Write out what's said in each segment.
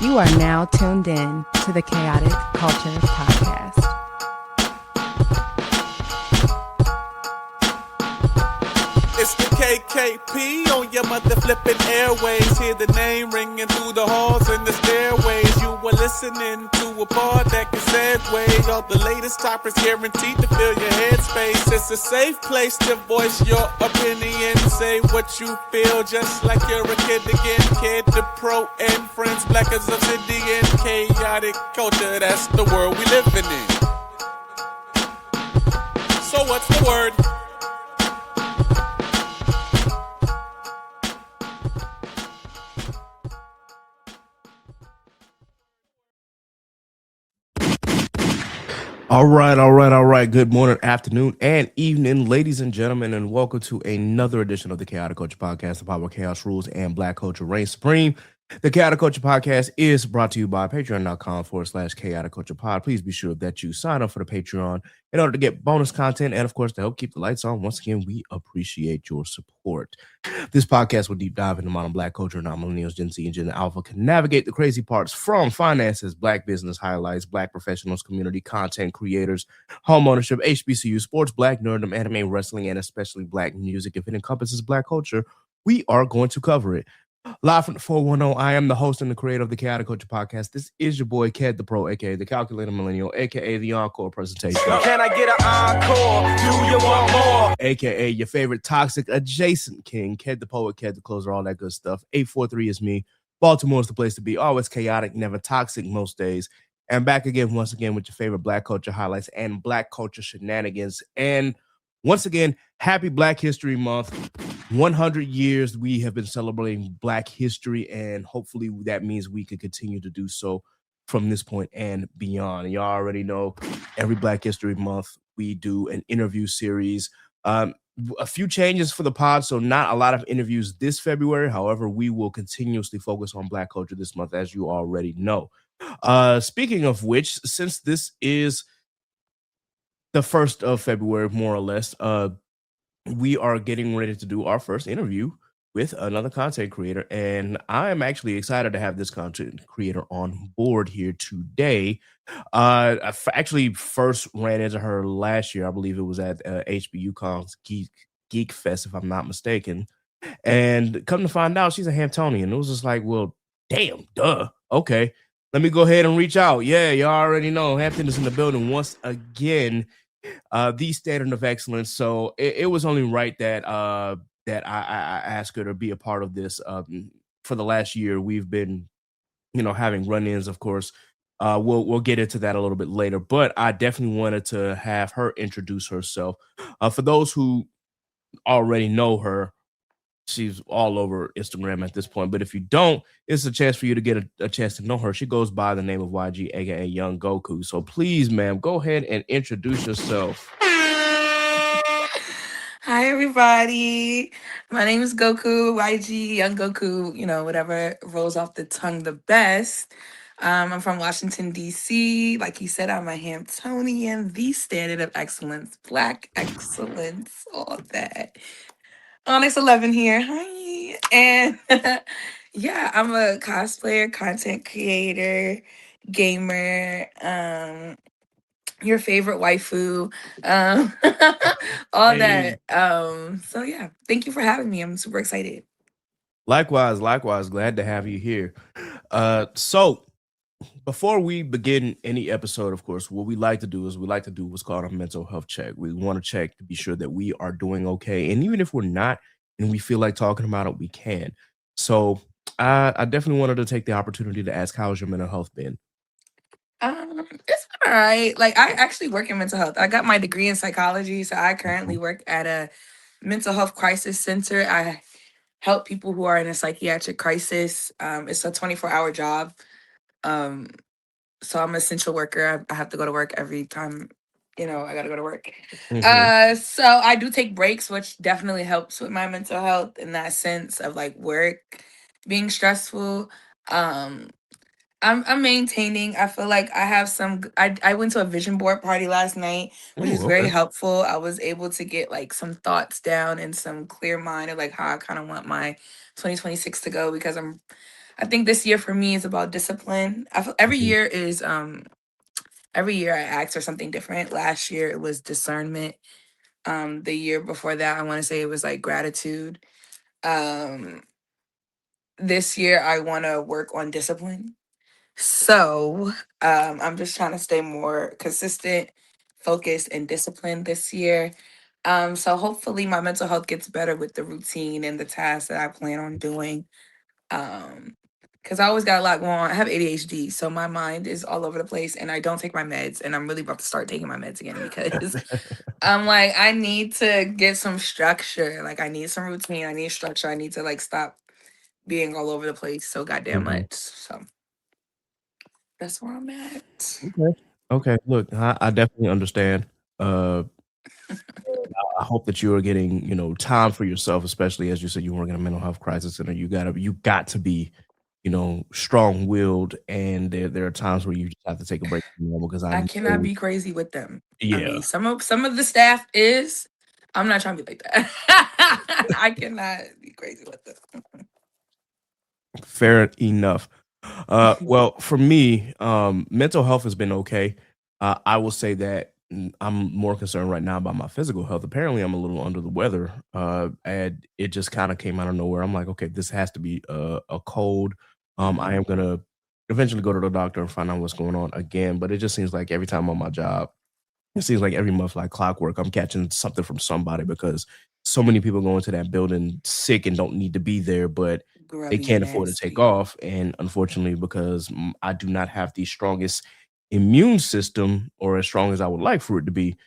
You are now tuned in to the Chaotic Culture Podcast. It's the KKP on your mother flipping airways. Hear the name ringing through the halls and the stairways. You were listening to a pod that can segue all the latest topics, guaranteed to fill your headspace. It's a safe place to voice your opinion. Say what you feel, just like you're a kid again. Kid to pro and friends, black as obsidian. Chaotic culture, that's the world we living in. So what's the word? All right. Good morning, afternoon, and evening, ladies and gentlemen, and welcome to another edition of the Chaotic Culture Podcast, the power chaos rules and black culture reigns supreme. The Chaotic Culture Podcast is brought to you by patreon.com/chaotic culture pod. Please be sure that you sign up for the Patreon in order to get bonus content and, of course, to help keep the lights on. Once again, we appreciate your support. This podcast will deep dive into modern black culture and how millennials, Gen Z, and Gen Alpha can navigate the crazy parts from finances, black business highlights, black professionals, community content creators, home ownership, HBCU, sports, black nerddom, anime, wrestling, and especially black music. If it encompasses black culture, we are going to cover it. Live from the 410, I am the host and the creator of the Chaotic Culture Podcast. This is your boy, Ked the Pro, a.k.a. the Calculator Millennial, a.k.a. the Encore Presentation. Can I get an encore? Do you want more? A.k.a. your favorite toxic adjacent king, Ked the Poet, Ked the Closer, all that good stuff. 843 is me. Baltimore is the place to be. Always chaotic, never toxic most days. And back again, once again, with your favorite black culture highlights and black culture shenanigans. And once again, happy Black History Month. 100 years we have been celebrating Black history, and hopefully that means we can continue to do so from this point and beyond. And y'all already know every Black History Month we do an interview series. A few changes for the pod, so not a lot of interviews this February. However, we will continuously focus on Black culture this month, as you already know. Speaking of which, since this is the 1st of February, more or less, we are getting ready to do our first interview with another content creator, and I am actually excited to have this content creator on board here today. I actually first ran into her last year. I believe it was at HBUCon's Geek Fest, if I'm not mistaken. And come to find out, she's a Hamptonian. It was just like, well, damn, duh. Okay, let me go ahead and reach out. Yeah, y'all already know Hampton is in the building once again. The standard of excellence. So it was only right that that I asked her to be a part of this. For the last year, we've been, having run-ins. Of course, we'll get into that a little bit later. But I definitely wanted to have her introduce herself. For those who already know her, she's all over Instagram at this point. But if you don't, it's a chance for you to get a chance to know her. She goes by the name of YG, aka YunGokuu. So please, ma'am, go ahead and introduce yourself. Hi, everybody. My name is Goku, YG, YunGokuu, whatever rolls off the tongue the best. I'm from Washington, D.C. Like you said, I'm a Hamptonian, the standard of excellence, Black excellence, all that. Onyx 11 here. Hi. And yeah, I'm a cosplayer, content creator, gamer, your favorite waifu, all Hey. that. So yeah, thank you for having me. I'm super excited. Likewise, glad to have you here. So before we begin any episode, of course, what we like to do is we like to do what's called a mental health check. We want to check to be sure that we are doing okay. And even if we're not and we feel like talking about it, we can. So I definitely wanted to take the opportunity to ask, how's your mental health been? It's all right. Like, I actually work in mental health. I got my degree in psychology, so I currently work at a mental health crisis center. I help people who are in a psychiatric crisis. It's a 24-hour job. Um, so I'm an essential worker. I have to go to work every time, I gotta go to work. So I do take breaks, which definitely helps with my mental health in that sense of like work being stressful. Um, I'm maintaining. I feel like I have I went to a vision board party last night, which is very helpful. I was able to get like some thoughts down and some clear mind of like how I kind of want my 2026 to go, because I think this year for me is about discipline. Every Mhm. year is every year I ask for something different. Last year it was discernment. The year before that, I want to say it was like gratitude. Um, this year I want to work on discipline. So I'm just trying to stay more consistent, focused, and disciplined this year. So hopefully my mental health gets better with the routine and the tasks that I plan on doing. Um, because I always got a lot going on. I have ADHD, so my mind is all over the place, and I don't take my meds. And I'm really about to start taking my meds again because I'm like, I need to get some structure. Like, I need some routine. I need structure. I need to like stop being all over the place so goddamn Mhm. much. So that's where I'm at. Okay. Okay. Look, I definitely understand. Uh, I hope that you are getting, time for yourself, especially as you said you work in a mental health crisis center. You got to be, strong willed, and there are times where you just have to take a break from normal because I I cannot know, be crazy with them. I yeah, mean, some of the staff is. I'm not trying to be like that. I cannot be crazy with them. fair enough. Well, for me, mental health has been okay. I will say that I'm more concerned right now about my physical health. Apparently, I'm a little under the weather, and it just kind of came out of nowhere. I'm like, okay, this has to be a cold. I am gonna eventually go to the doctor and find out what's going on again. But it just seems like every time I'm on my job, it seems like every month, like clockwork, I'm catching something from somebody because so many people go into that building sick and don't need to be there, but they Grubby and can't afford to take nasty. off. And unfortunately, because I do not have the strongest immune system or as strong as I would like for it to be,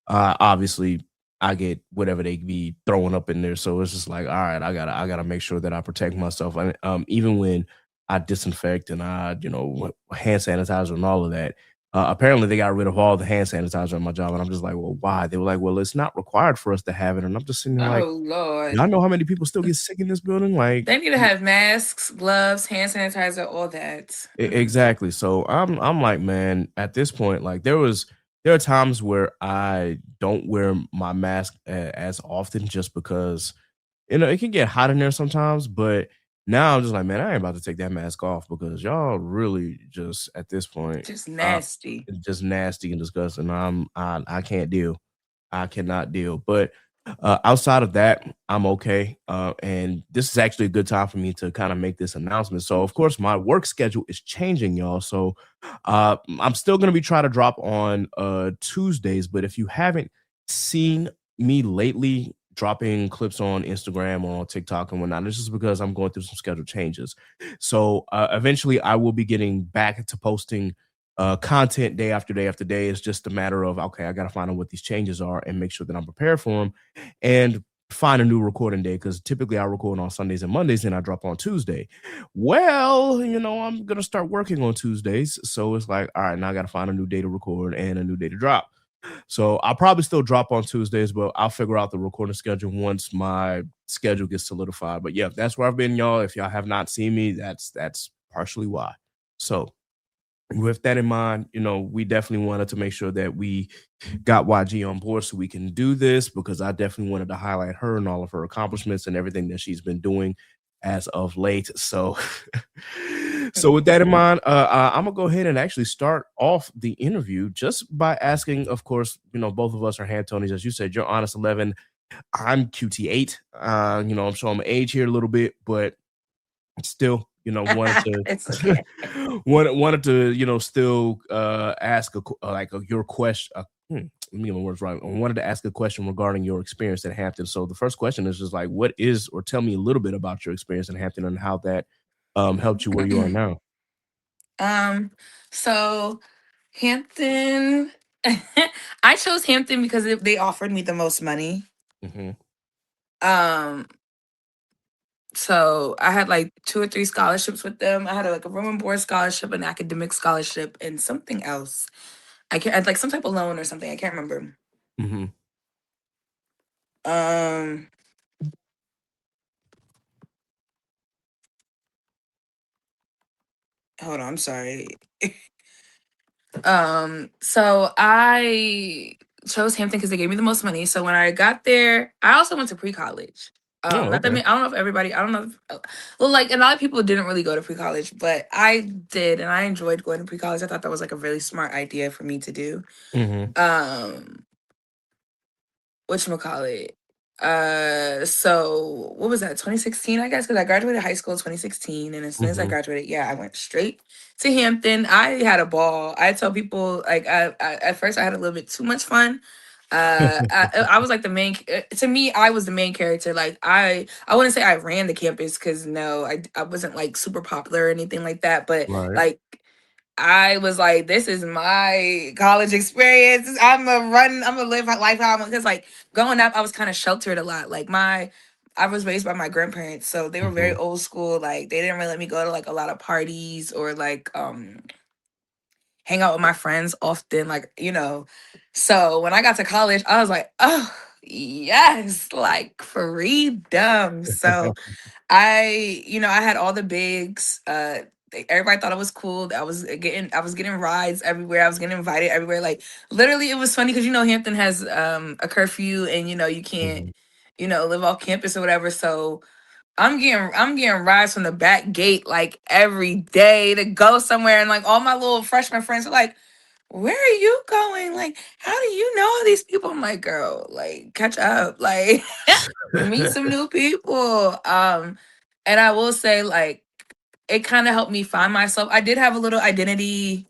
obviously I get whatever they be throwing up in there. So it's just like, all right, I gotta make sure that I protect myself. And even when I disinfect and hand sanitizer and all of that, apparently they got rid of all the hand sanitizer on my job, and I'm just like, well, why? They were like, well, it's not required for us to have it, and I'm just sitting there like, Oh Lord. y'all know how many people still get sick in this building? Like, They need to have masks, gloves, hand sanitizer, all that. Exactly. So I'm like, man, at this point, like there are times where I don't wear my mask as often just because it can get hot in there sometimes, but now I'm just like, man, I ain't about to take that mask off because y'all really just at this point, Just uh, nasty. it's just nasty and disgusting. I can't deal. I cannot deal. But outside of that, I'm okay. And this is actually a good time for me to kind of make this announcement. So, of course, my work schedule is changing, y'all. So, I'm still going to be trying to drop on Tuesdays. But if you haven't seen me lately dropping clips on Instagram or on TikTok and whatnot, this is because I'm going through some schedule changes. So, eventually, I will be getting back to posting content day after day after day. It's just a matter of, okay, I got to find out what these changes are and make sure that I'm prepared for them and find a new recording day because typically I record on Sundays and Mondays and I drop on Tuesday. Well, I'm going to start working on Tuesdays. So it's like, all right, now I got to find a new day to record and a new day to drop. So I'll probably still drop on Tuesdays, but I'll figure out the recording schedule once my schedule gets solidified. But yeah, that's where I've been, y'all. If y'all have not seen me, that's partially why. So with that in mind, we definitely wanted to make sure that we got YG on board so we can do this because I definitely wanted to highlight her and all of her accomplishments and everything that she's been doing as of late. So, so with that in mind, I'm gonna go ahead and actually start off the interview just by asking. Of course, both of us are Hantonies, as you said. You're Honest 11. I'm QT8. I'm showing my age here a little bit, but still, wanted to It's okay. wanted to, still ask your question. Let me get my words right. I wanted to ask a question regarding your experience at Hampton. So the first question is just like, what is, or tell me a little bit about your experience in Hampton and how that helped you where you are now. um, so Hampton, I chose Hampton because they offered me the most money. Hmm. Um, so I had like 2 or 3 scholarships with them. I had like a room and board scholarship, an academic scholarship, and something else. I can't like some type of loan or something. I can't remember. Hmm. Um, hold on, I'm sorry. So I chose Hampton because they gave me the most money. So when I got there, I also went to pre-college. Oh, Not that okay. I don't know if everybody. I don't know. Well, like a lot of people didn't really go to pre college, but I did, and I enjoyed going to pre college. I thought that was like a really smart idea for me to do. Mm-hmm. Um, whatchamacallit. So what was that? 2016, I guess, because I graduated high school in 2016, and as soon as I Mm-hmm. graduated, yeah, I went straight to Hampton. I had a ball. I tell people like I at first I had a little bit too much fun. I was like the main. To me, I was the main character. Like I wouldn't say I ran the campus because no, I wasn't like super popular or anything like that. But Right. like I was like, this is my college experience. I'm gonna run, I'm gonna live my life how I want. Because like growing up, I was kind of sheltered a lot. Like I was raised by my grandparents, so they were very Mm-hmm. old school. Like they didn't really let me go to like a lot of parties or like hang out with my friends often. Like so when I got to college, I was like, oh yes, like freedom. So I had all the bigs. Everybody thought it was cool. I was getting rides everywhere. I was getting invited everywhere. Like literally, it was funny because Hampton has a curfew, and you can't Mm-hmm. live off campus or whatever. So I'm getting rides from the back gate like every day to go somewhere, and like all my little freshman friends are like, "Where are you going? Like, how do you know all these people?" I'm like, "Girl, like catch up, like meet some new people." And I will say, like, it kind of helped me find myself. I did have a little identity,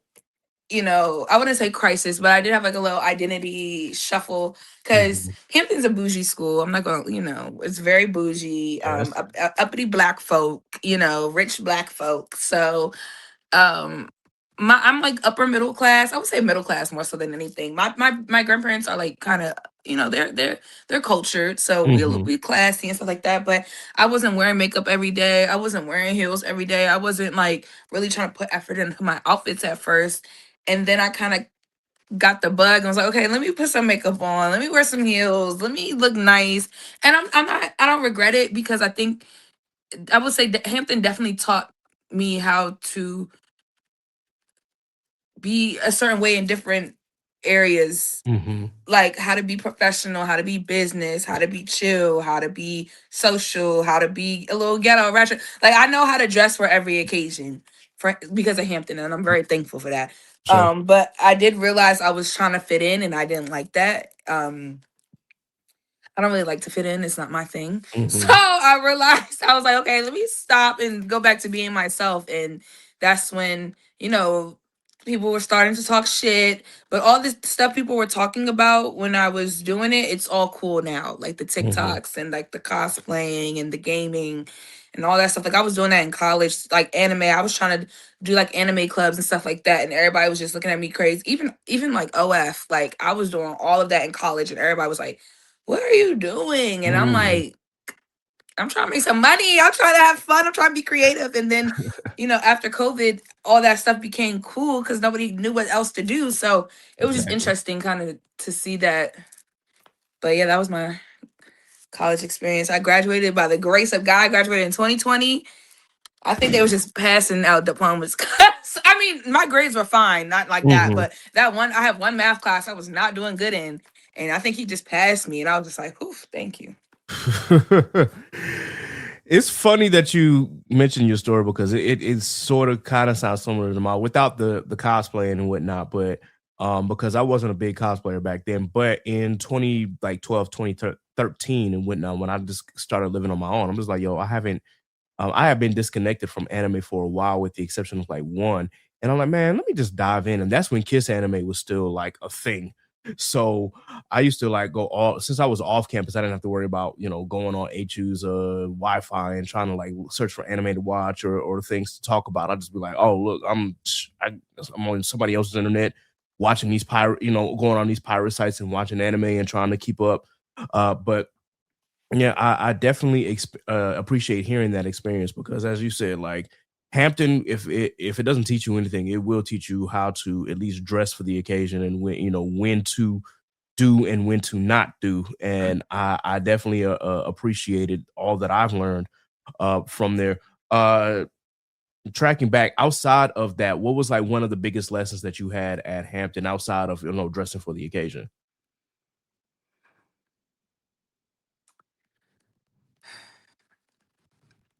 I wouldn't say crisis, but I did have like a little identity shuffle because Mm-hmm. Hampton's a bougie school. I'm not going to, it's very bougie, Yes. uppity black folk, rich black folk. So, um, I'm like upper middle class. I would say middle class more so than anything. My grandparents are like kind of they're cultured, so Mm-hmm. we classy and stuff like that. But I wasn't wearing makeup every day. I wasn't wearing heels every day. I wasn't like really trying to put effort into my outfits at first, and then I kind of got the bug and was like, okay, let me put some makeup on. Let me wear some heels. Let me look nice. And I'm not. I don't regret it because I think I would say that Hampton definitely taught me how to be a certain way in different areas, Mm-hmm. like how to be professional, how to be business, how to be chill, how to be social, how to be a little ghetto ratchet. Like I know how to dress for every occasion because of Hampton, and I'm very thankful for that. Sure. But I did realize I was trying to fit in, and I didn't like that. I don't really like to fit in. It's not my thing. So Mm-hmm. I realized I was like, okay, let me stop and go back to being myself. And that's when, people were starting to talk shit. But all this stuff people were talking about when I was doing it, it's all cool now. Like the Mm-hmm. TikToks and like the cosplaying and the gaming and all that stuff. Like I was doing that in college, like anime. I was trying to do like anime clubs and stuff like that. And everybody was just looking at me crazy. Even like OF, like I was doing all of that in college and everybody was like, what are you doing? And I'm Mm-hmm. like, I'm trying to make some money. I'm trying to have fun. I'm trying to be creative. And then, after COVID, all that stuff became cool because nobody knew what else to do. So it was just Exactly. interesting kind of to see that. But yeah, that was my college experience. I graduated by the grace of God. I graduated in 2020. I think they was just passing out diplomas. 'Cause, I mean, my grades were fine, not like that. Mm-hmm. But I have one math class I was not doing good in. And I think he just passed me. And I was just like, oof, thank you. It's funny that you mentioned your story because it sort of kind of sounds similar to mine without the cosplay and whatnot, but because I wasn't a big cosplayer back then, but in 2013 and whatnot, when I just started living on my own, I'm just like, yo, I have been disconnected from anime for a while, with the exception of like one. And I'm like, man, let me just dive in. And that's when Kiss Anime was still like a thing. So I used to like go all since I was off campus, I didn't have to worry about, going on HU's Wi-Fi and trying to like search for anime to watch or things to talk about. I'd just be like, oh look, I'm on somebody else's internet watching these pirate, going on these pirate sites and watching anime and trying to keep up. But yeah, I definitely appreciate hearing that experience because, as you said, like Hampton, if it doesn't teach you anything, it will teach you how to at least dress for the occasion and when to do and when to not do. And I definitely appreciated all that I've learned from there. Uh, Tracking back outside of that, what was like one of the biggest lessons that you had at Hampton outside of dressing for the occasion?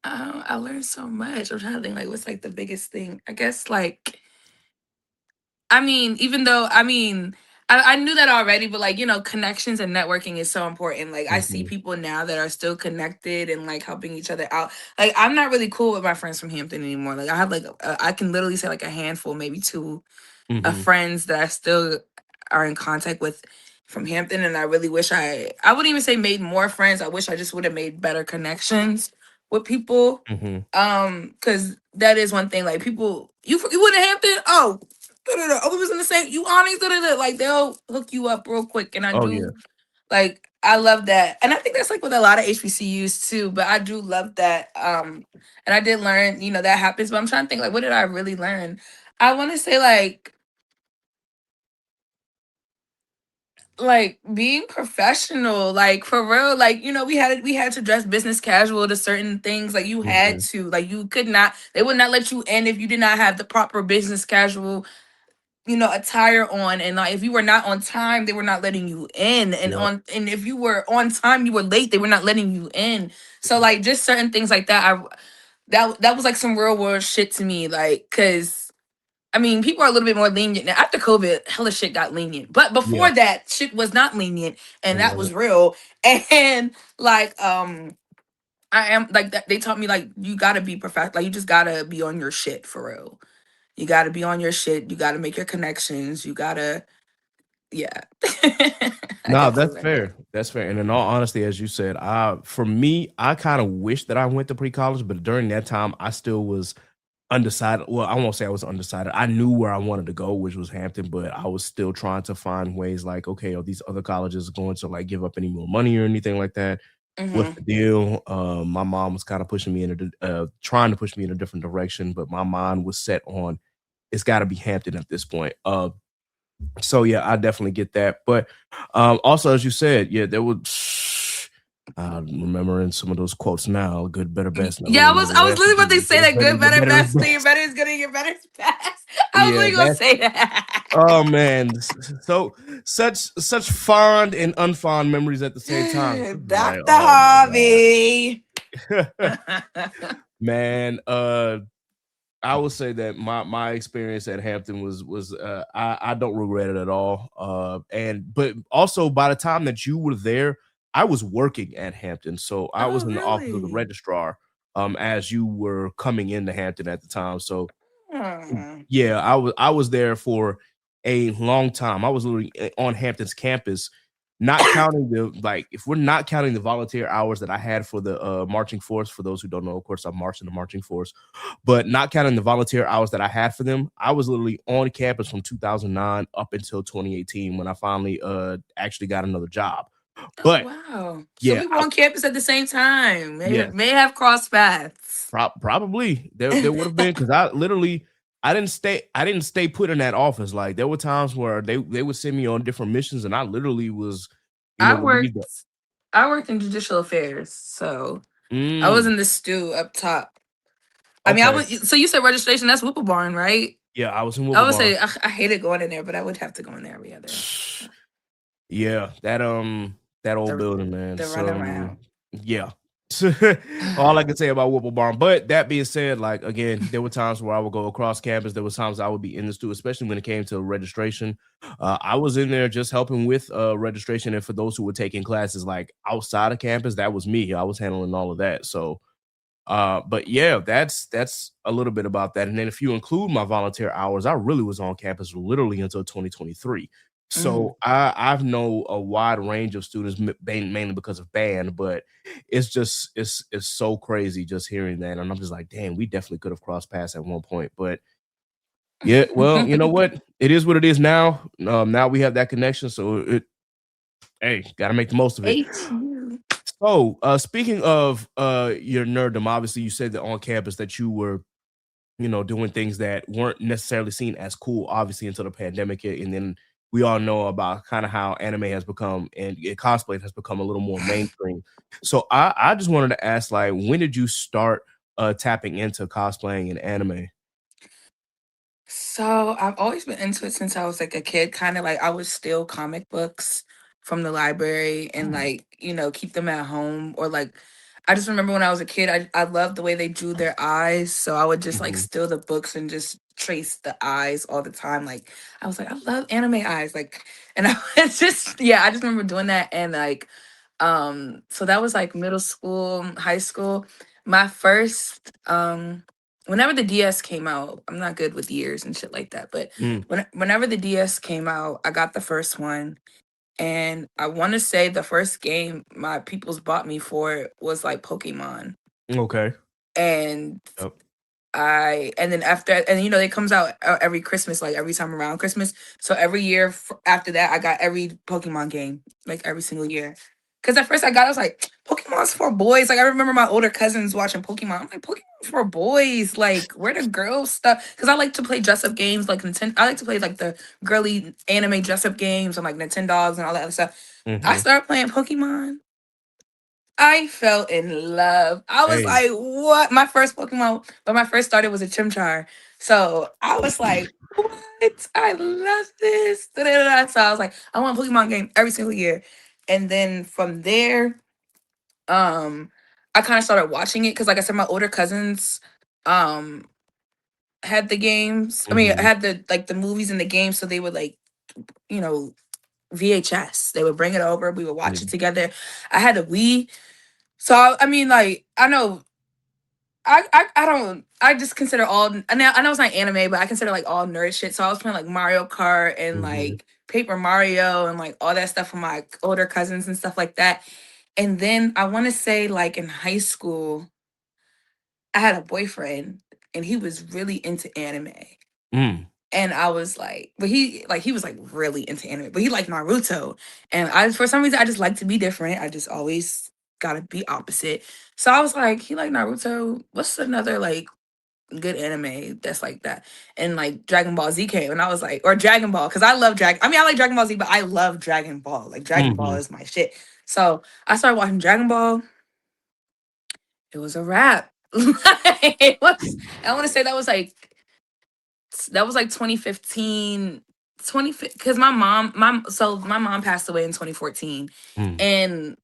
I learned so much. I'm trying to think like what's like the biggest thing. I guess like I mean, even though I knew that already, but like, connections and networking is so important. Like I see Mhm, people now that are still connected and like helping each other out. Like I'm not really cool with my friends from Hampton anymore. Like I have like I can literally say like a handful, maybe two of mhm, friends that I still are in contact with from Hampton, and I really wish I wouldn't even say made more friends. I wish I just would have made better connections with people. mhm. Because that is one thing. Like people, you went to Hampton? Oh, oh, we was in the same. You Onyx? Like they'll hook you up real quick, and I Oh yeah, do like I love that, and I think that's like with a lot of HBCUs too. But I do love that. And I did learn, that happens. But I'm trying to think like, what did I really learn? I want to say like being professional, like for real, like we had to dress business casual to certain things. Like you had mhm, to, like you could not, they would not let you in if you did not have the proper business casual, attire on. And like if you were not on time, they were not letting you in. yep, And if you were on time, you were late, they were not letting you in. So like just certain things like that, that was like some real world shit to me, like because I mean, people are a little bit more lenient now. After COVID, hella shit got lenient. But yeah, before that, shit was not lenient, it and that wasn't. was real. And like, I am like that. They taught me like you gotta be perfect. Like you just gotta be on your shit for real. You gotta be on your shit. You gotta make your connections. You gotta, yeah. I No, definitely that's learned that. fair. That's fair. And in all honesty, as you said, for me, I kind of wish that I went to pre-college, but during that time, I still was undecided. Well, I won't say I was undecided. I knew where I wanted to go, which was Hampton, but I was still trying to find ways like, okay, are these other colleges going to like give up any more money or anything like that? What's Hmm. the deal? My mom was kind of pushing me trying to push me in a different direction, but my mind was set on it's got to be Hampton at this point. So yeah, I definitely get that. But also, as you said, yeah, there was. I'm remembering some of those quotes now. Good, better, best. Never Yeah, I remember was I the was last. literally about to say Get that better, good, get better, better is best, thing, best. better is good, and get better is best. I was Yeah, literally gonna that's. say that. Oh man, so such fond and unfond memories at the same time. This is like, Dr. oh my Harvey. god, man. I would say that my experience at Hampton was I don't regret it at all. And but also by the time that you were there, I was working at Hampton, so I was Oh, in the office of the really? registrar. As you were coming into Hampton at the time, so Hmm. yeah, I was there for a long time. I was literally on Hampton's campus, not counting the like if we're not counting the volunteer hours that I had for the marching force. For those who don't know, of course, I marched in the marching force, but not counting the volunteer hours that I had for them, I was literally on campus from 2009 up until 2018 when I finally actually got another job. Oh, But wow. So yeah, we were on campus at the same time. yeah, May have crossed paths. probably there would have been because I literally I didn't stay put in that office. Like there were times where they would send me on different missions, and I literally was, I would leave. worked I worked in judicial affairs, so I was Mm, in the stew up top. I mean, I okay, was. So you said registration? That's Whipple Barn, right? yeah, I was in I would Wilbur. say I hated going in there, but I would have to go in there every other. Yeah, that old The building, man. the run So around. yeah. All I can say about Whipple Barn. But that being said, like again, there were times where I would go across campus. There was times I would be in the stew, especially when it came to registration. I was in there just helping with registration, and for those who were taking classes like outside of campus, that was me. I was handling all of that. So but yeah, that's a little bit about that. And then if you include my volunteer hours, I really was on campus literally until 2023. Mhm. So I've know a wide range of students, mainly because of band, but it's so crazy just hearing that, and I'm just like, damn, we definitely could have crossed paths at one point. But yeah, well, you know what? It is what it is now. Now we have that connection, so hey, got to make the most of it. HU. So, speaking of your nerddom, obviously you said that on campus that you were, doing things that weren't necessarily seen as cool, obviously until the pandemic hit, and then we all know about kind of how anime has become and cosplay has become a little more mainstream. So, I just wanted to ask, like, when did you start tapping into cosplaying and anime? So I've always been into it since I was like a kid. Kind of like I would steal comic books from the library and like keep them at home, or like I just remember when I was a kid, I loved the way they drew their eyes. So I would just like Mhm. steal the books and just trace the eyes all the time. Like I was like, I love anime eyes. Like, and I was just, yeah, I just remember doing that. And like, so that was like middle school, high school. My first, whenever the DS came out, I'm not good with years and shit like that. But Mm. whenever the DS came out, I got the first one. And I want to say the first game my peoples bought me for was like Pokemon. Okay. And Yep. and then after, and it comes out every Christmas, like every time around Christmas. So every year after that, I got every Pokemon game, like every single year. Because at first I was like, Pokemon's for boys. Like I remember my older cousins watching Pokemon. I'm like, Pokemon's for boys. Like where the girls stuff? Because I like to play dress up games, like Nintendo. I like to play like the girly anime dress up games and like Nintendogs and all that other stuff. I Mhm. started playing Pokemon. I fell in love. I was Hey. like, what? My first Pokemon, but my first starter was a Chimchar. So I was like, what? I love this. Da-da-da-da. So I was like, I want a Pokemon game every single year. And then from there, I kind of started watching it because, like I said, my older cousins um had the games. I mean, Mhm. had the movies and the games, so they would like, you know, VHS. They would bring it over, we would watch it Mm. together. I had a Wii. So I mean, like I know, I don't, I just consider all. I know it's not anime, but I consider like all nerd shit. So I was playing like Mario Kart and Mhm. like Paper Mario and like all that stuff with my older cousins and stuff like that. And then I want to say like in high school, I had a boyfriend and he was really into anime. Mm. And I was like, but he was like really into anime, but he liked Naruto. And I, for some reason, I just like to be different. I just always gotta be opposite. So I was like, he like Naruto. What's another like good anime that's like that? And like Dragon Ball Z came, and I was like, or Dragon Ball, because I love Dragon. I mean, I like Dragon Ball Z, but I love Dragon Ball. Like Dragon Ball Mhm. is my shit. So I started watching Dragon Ball. It was a wrap. It was. I want to say that was like 2015, 20, because my mom passed away in 2014. Mm. And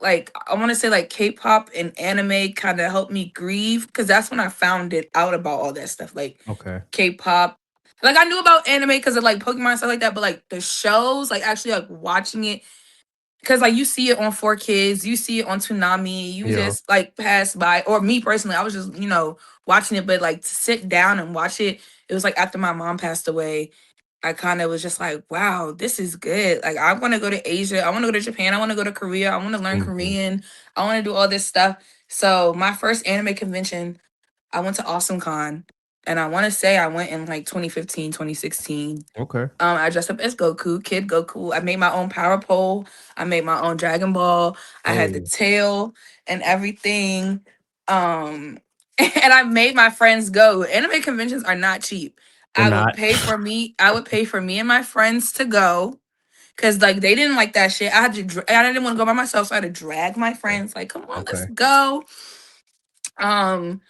like I want to say like K-pop and anime kind of helped me grieve because that's when I found it out about all that stuff, like Okay. K-pop. Like I knew about anime because of like Pokemon and stuff like that, but like the shows, like actually like watching it, because like you see it on 4Kids, you see it on Toonami, you Yeah. just like pass by. Or me personally, I was just watching it, but like to sit down and watch it, it was like after my mom passed away. I kind of was just like, wow, this is good. Like I want to go to Asia, I want to go to Japan, I want to go to Korea, I want to learn Mhm. Korean, I want to do all this stuff. So my first anime convention, I went to Awesome Con, and I want to say I went in like 2015, 2016. Okay. I dressed up as Goku, Kid Goku. I made my own power pole. I made my own Dragon Ball. I had the Hey. tail and everything. And I made my friends go. Anime conventions are not cheap. They're not. I would pay for me and my friends to go. Cause like they didn't like that shit. I didn't want to go by myself, so I had to drag my friends. Like, come on, let's Okay. go. Um,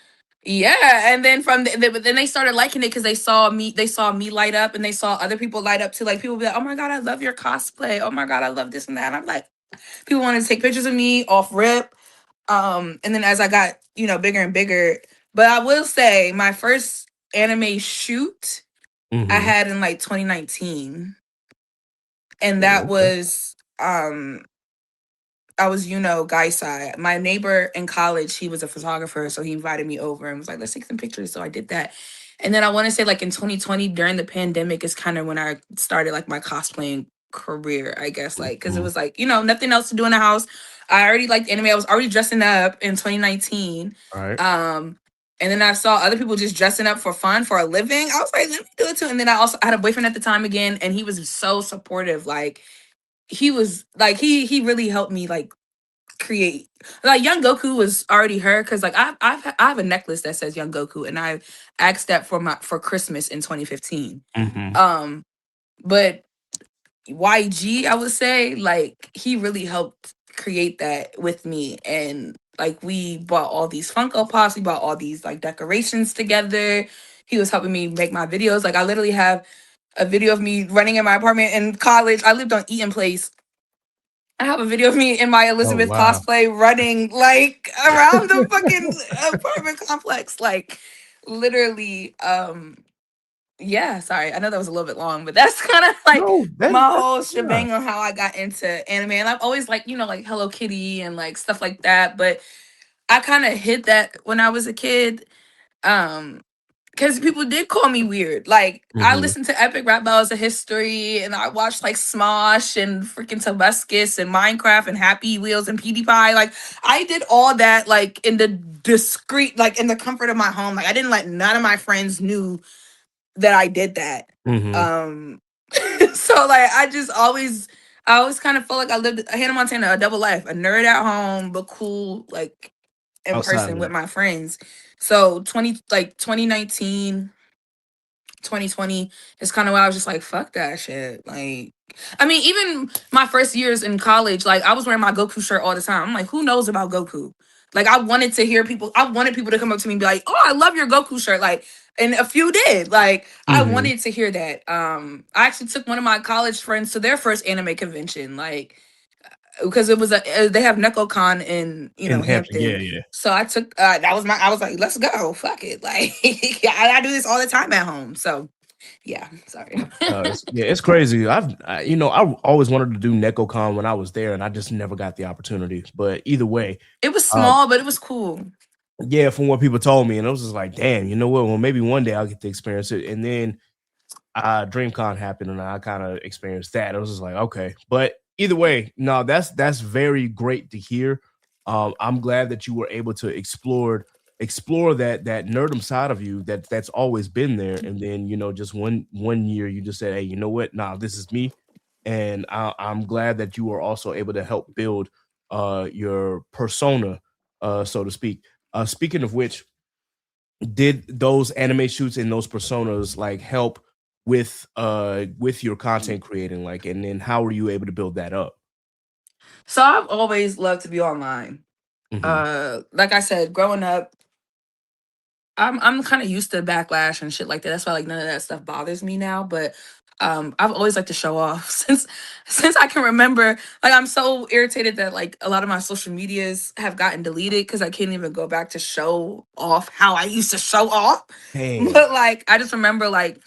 yeah, and then but then they started liking it because they saw me light up, and they saw other people light up too. Like people be like, "Oh my god, I love your cosplay. Oh my god, I love this and that." And I'm like, people wanted to take pictures of me off rip. And then as I got bigger and bigger, but I will say my first anime shoot I Mhm. had in like 2019, and that Oh, okay. was I was, guy side. My neighbor in college, he was a photographer, so he invited me over and was like, "Let's take some pictures." So I did that, and then I want to say, like in 2020, during the pandemic, is kind of when I started like my cosplaying career, I guess, like because it Mhm. was like nothing else to do in the house. I already liked anime. I was already dressing up in 2019. All right. And then I saw other people just dressing up for fun for a living. I was like, let me do it too. And then I had a boyfriend at the time again, and he was so supportive. Like he was like he really helped me like create. Like YunGokuu was already her because like I have a necklace that says YunGokuu, and I asked that for Christmas in 2015. Mhm. um but YG, I would say, like he really helped create that with me. And like we bought all these Funko Pops, we bought all these like decorations together. He was helping me make my videos. Like I literally have a video of me running in my apartment in college. I lived on Eaton Place. I have a video of me in my Oh Elizabeth wow. cosplay running like around the fucking apartment complex. Like literally, yeah, sorry. I know that was a little bit long, but that's kind of like No, my that's whole yeah. shebang on how I got into anime. And I've always like, like Hello Kitty and like stuff like that. But I kind of hid that when I was a kid. Um, because people did call me weird. Like I Mm-hmm. listened to epic rap battles of history, and I watched like Smosh and freaking Tobuscus and Minecraft and Happy Wheels and PewDiePie. Like I did all that like in the discreet, like in the comfort of my home. Like I didn't let none of my friends knew that I did that. Mm-hmm. Um, so like I always kind of felt like I lived a Hannah Montana, a double life, a nerd at home, but cool like in Outside person of with that. my friends. So 2019, 2020 is kind of where I was just like, fuck that shit. Like, I mean, even my first years in college, like I was wearing my Goku shirt all the time. I'm like, who knows about Goku? Like, I wanted to hear people, I wanted people to come up to me and be like, oh, I love your Goku shirt. Like, and a few did. Like, I Mm-hmm. wanted to hear that. I actually took one of my college friends to their first anime convention. Like, because it was they have NekoCon in In Hampton, yeah, Hampton. yeah. So I took I was like, let's go, fuck it, like I do this all the time at home. So yeah, sorry. It's crazy. I always wanted to do NekoCon when I was there, and I just never got the opportunity. But either way, It was um, small, but it was cool. yeah, from what people told me, and I was just like, damn, you know what? Well, maybe one day I'll get to experience it. And then DreamCon happened, and I kind of experienced that. I was just like, okay. But either way, no, that's very great to hear. I'm glad that you were able to explore that nerdum side of you that's always been there. And then just one year you just said, hey, you know what? Nah, this is me. And I'm glad that you were also able to help build your persona, so to speak. Speaking of which, did those anime shoots and those personas like help with your content creating, like, and then how were you able to build that up? So I've always loved to be online. Hmm. Like I said, growing up, I'm kind of used to backlash and shit like that. That's why like none of that stuff bothers me now. But I've always liked to show off since I can remember. Like I'm so irritated that like a lot of my social medias have gotten deleted because I can't even go back to show off how I used to show off. Damn. But like I just remember like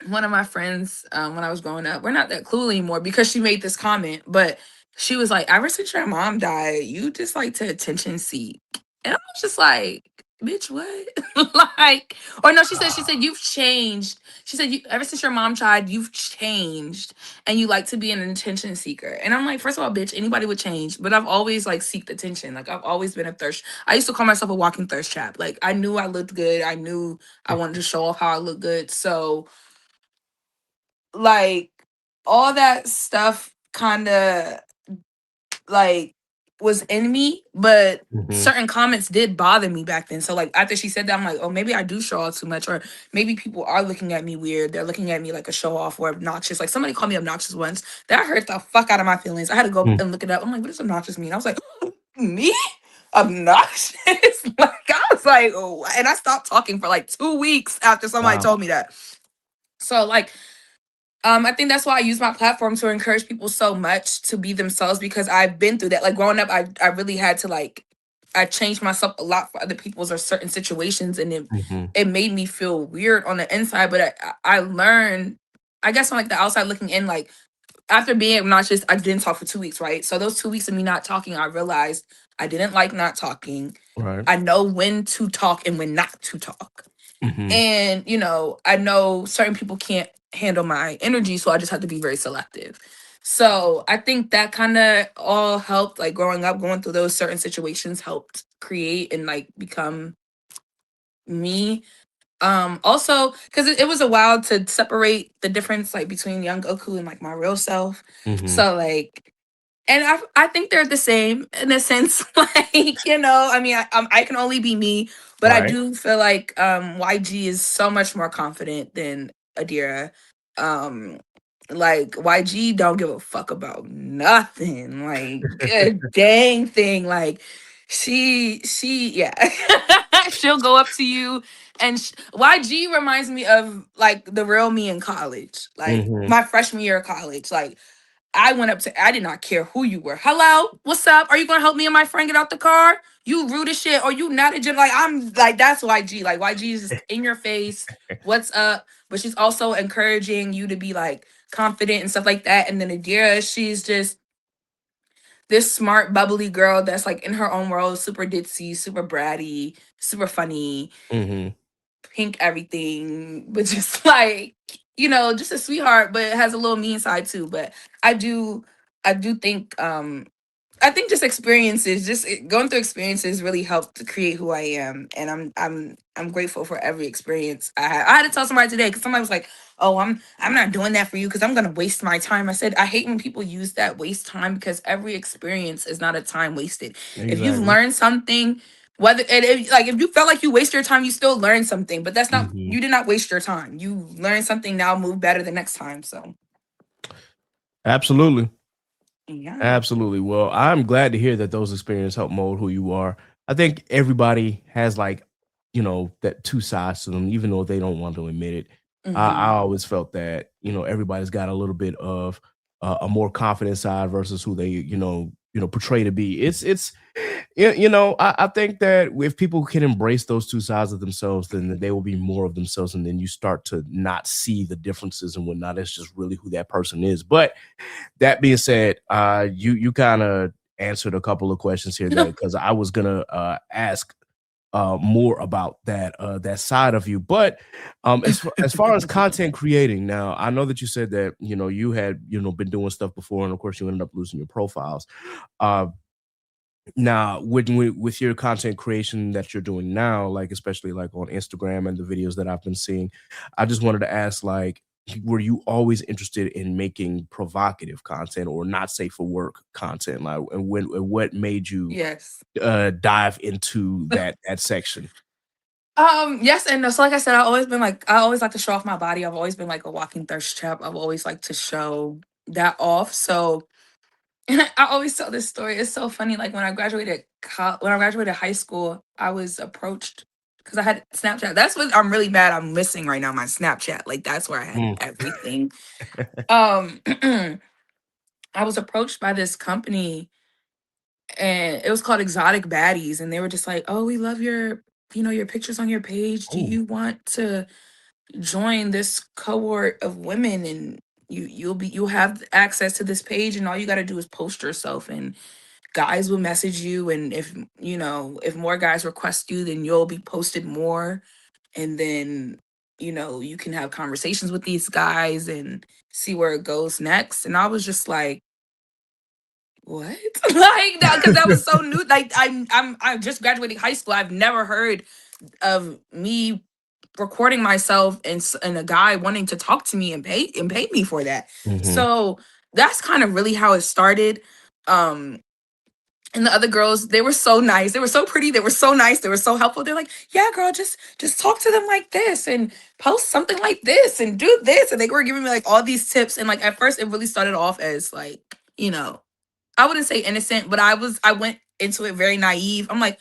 one of my friends when I was growing up, we're not that cool anymore because she made this comment, but she was like, ever since your mom died, you just like to attention seek. And I was just like, bitch, what? Like, or no, she said, you've changed. She said, you ever since your mom died, you've changed and you like to be an attention seeker. And I'm like, first of all, bitch, anybody would change, but I've always like seeked attention. Like I've always been a thirst. I used to call myself a walking thirst trap. Like I knew I looked good. I knew I wanted to show off how I look good. So like all that stuff kind of like was in me, but Hmm. certain comments did bother me back then. So like after she said that, I'm like, oh, maybe I do show off too much, or maybe people are looking at me weird. They're looking at me like a show off or obnoxious. Like somebody called me obnoxious once. That hurt the fuck out of my feelings. I had to go and look it up. I'm like, what does obnoxious mean? I was like, me? Obnoxious? Like I was like, oh, and I stopped talking for like 2 weeks after somebody Wow. told me that. So like I think that's why I use my platform to encourage people so much to be themselves because I've been through that. Like growing up, I really had to like I changed myself a lot for other people's or certain situations, and Hmm. it made me feel weird on the inside. But I learned, I guess, on like the outside looking in, like after being obnoxious, I didn't talk for 2 weeks, right? So those 2 weeks of me not talking, I realized I didn't like not talking. Right. I know when to talk and when not to talk. Hmm. And, I know certain people can't handle my energy, so I just have to be very selective. So I think that kind of all helped, like growing up, going through those certain situations helped create and like become me. Also, because it was a while to separate the difference like between YunGokuu and like my real self. Hmm. So like and I think they're the same in a sense. Like, I mean, I can only be me, but I Right. do feel like YG is so much more confident than Adira. Um, like YG don't give a fuck about nothing. Like a dang thing. Like yeah. She'll go up to you and YG reminds me of like the real me in college, like Hmm. my freshman year of college. Like I went up to, I did not care who you were. Hello, what's up? Are you gonna help me and my friend get out the car? You rude as shit, or you not a gym. Like, I'm like, that's YG. Like, YG is just in your face. What's up? But she's also encouraging you to be like confident and stuff like that. And then Adira, she's just this smart, bubbly girl that's like in her own world, super ditzy, super bratty, super funny, Mm-hmm. pink everything, but just like, just a sweetheart, but has a little mean side too. But I do, I do think, I think just experiences, going through experiences really helped to create who I am, and I'm grateful for every experience I had. I had to tell somebody today because somebody was like, "Oh, I'm not doing that for you because I'm gonna waste my time." I said I hate when people use that waste time because every experience is not a time wasted. If you've Exactly. learned something, whether and if you felt like you waste your time, you still learn something, but that's not Mm-hmm. you did not waste your time. You learned something now, move better the next time. So Absolutely. yeah. Absolutely. Well, I'm glad to hear that those experiences help mold who you are. I think everybody has like, that two sides to them, even though they don't want to admit it. I Hmm. always felt that, everybody's got a little bit of a more confident side versus who they, portray to be. I think that if people can embrace those two sides of themselves, then they will be more of themselves. And then you start to not see the differences and whatnot. It's just really who that person is. But that being said, you kind of answered a couple of questions here that because I was gonna ask more about that side of you. But as far as content creating, now I know that you said that you had been doing stuff before, and of course you ended up losing your profiles. Uh, Now, with your content creation that you're doing now, like especially like on Instagram and the videos that I've been seeing, I just wanted to ask, like, were you always interested in making provocative content or not safe for work content? Like, and what made you Yes. dive into that section? Yes and no. So like I said, I always like to show off my body. I've always been like a walking thirst trap. I've always liked to show that off. So I always tell this story. It's so funny. Like when I graduated high school, I was approached because I had Snapchat. That's what I'm really mad I'm missing right now, my Snapchat. Like that's where I had Mm. everything. Um I was approached by this company and it was called Exotic Baddies, and they were just like, "Oh, we love your pictures on your page. Do Oh. you want to join this cohort of women and you'll have access to this page and all you got to do is post yourself and guys will message you and if more guys request you then you'll be posted more and then you can have conversations with these guys and see where it goes next." And I was just like, what? Like that, because that was so new. Like I'm just graduating high school. I've never heard of me recording myself and a guy wanting to talk to me and pay me for that. Hmm. So that's kind of really how it started. Um and the other girls, they were so nice. They were so pretty. They were so nice. They were so helpful. They're like, "Yeah, girl, just talk to them like this and post something like this and do this." And they were giving me like all these tips. And like at first, it really started off as like, I wouldn't say innocent, but I went into it very naive. I'm like,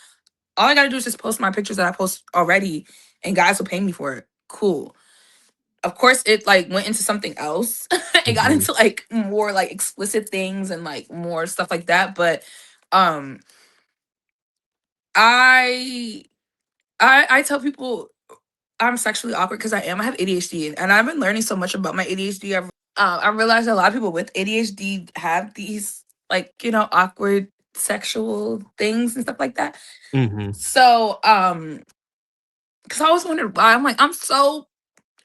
all I gotta do is just post my pictures that I post already, and guys will pay me for it. Cool. Of course, it like went into something else. It got Hmm. into like more like explicit things and like more stuff like that. But um, I I tell people I'm sexually awkward because I am. I have ADHD, and I've been learning so much about my ADHD. I realized a lot of people with ADHD have these like awkward sexual things and stuff like that. Hmm. So because I always wondered why. I'm like, I'm so,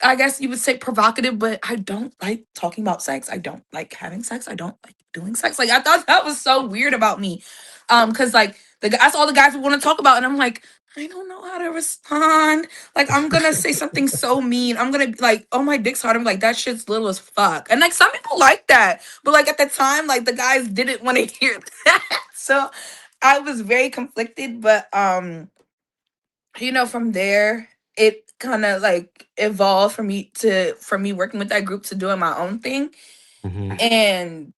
I guess you would say provocative, but I don't like talking about sex. I don't like having sex. I don't like doing sex. Like I thought that was so weird about me. Because like that's all the guys would want to talk about. And I'm like, I don't know how to respond. Like I'm gonna say something so mean. I'm gonna be like, oh my dick's hard. I'm like, that shit's little as fuck. And like some people like that. But like at the time, like the guys didn't want to hear that. So I was very conflicted. But from there it kind of like evolved from me working with that group to doing my own thing. Hmm. And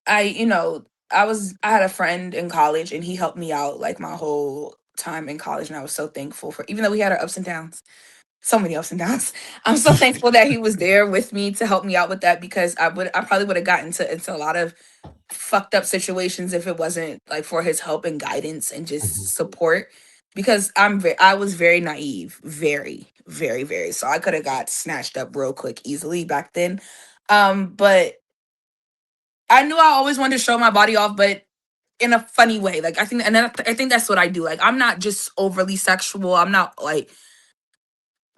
I I had a friend in college and he helped me out like my whole time in college, and I was so thankful for, even though we had our ups and downs, so many ups and downs. I'm so thankful that he was there with me to help me out with that, because I probably would have gotten into a lot of fucked up situations if it wasn't like for his help and guidance and Mhm. just support, because I was very naive, very very very, so I could have got snatched up real quick easily back then. But I knew I always wanted to show my body off, but in a funny way. Like I think that's what I do. Like I'm not just overly sexual. I'm not like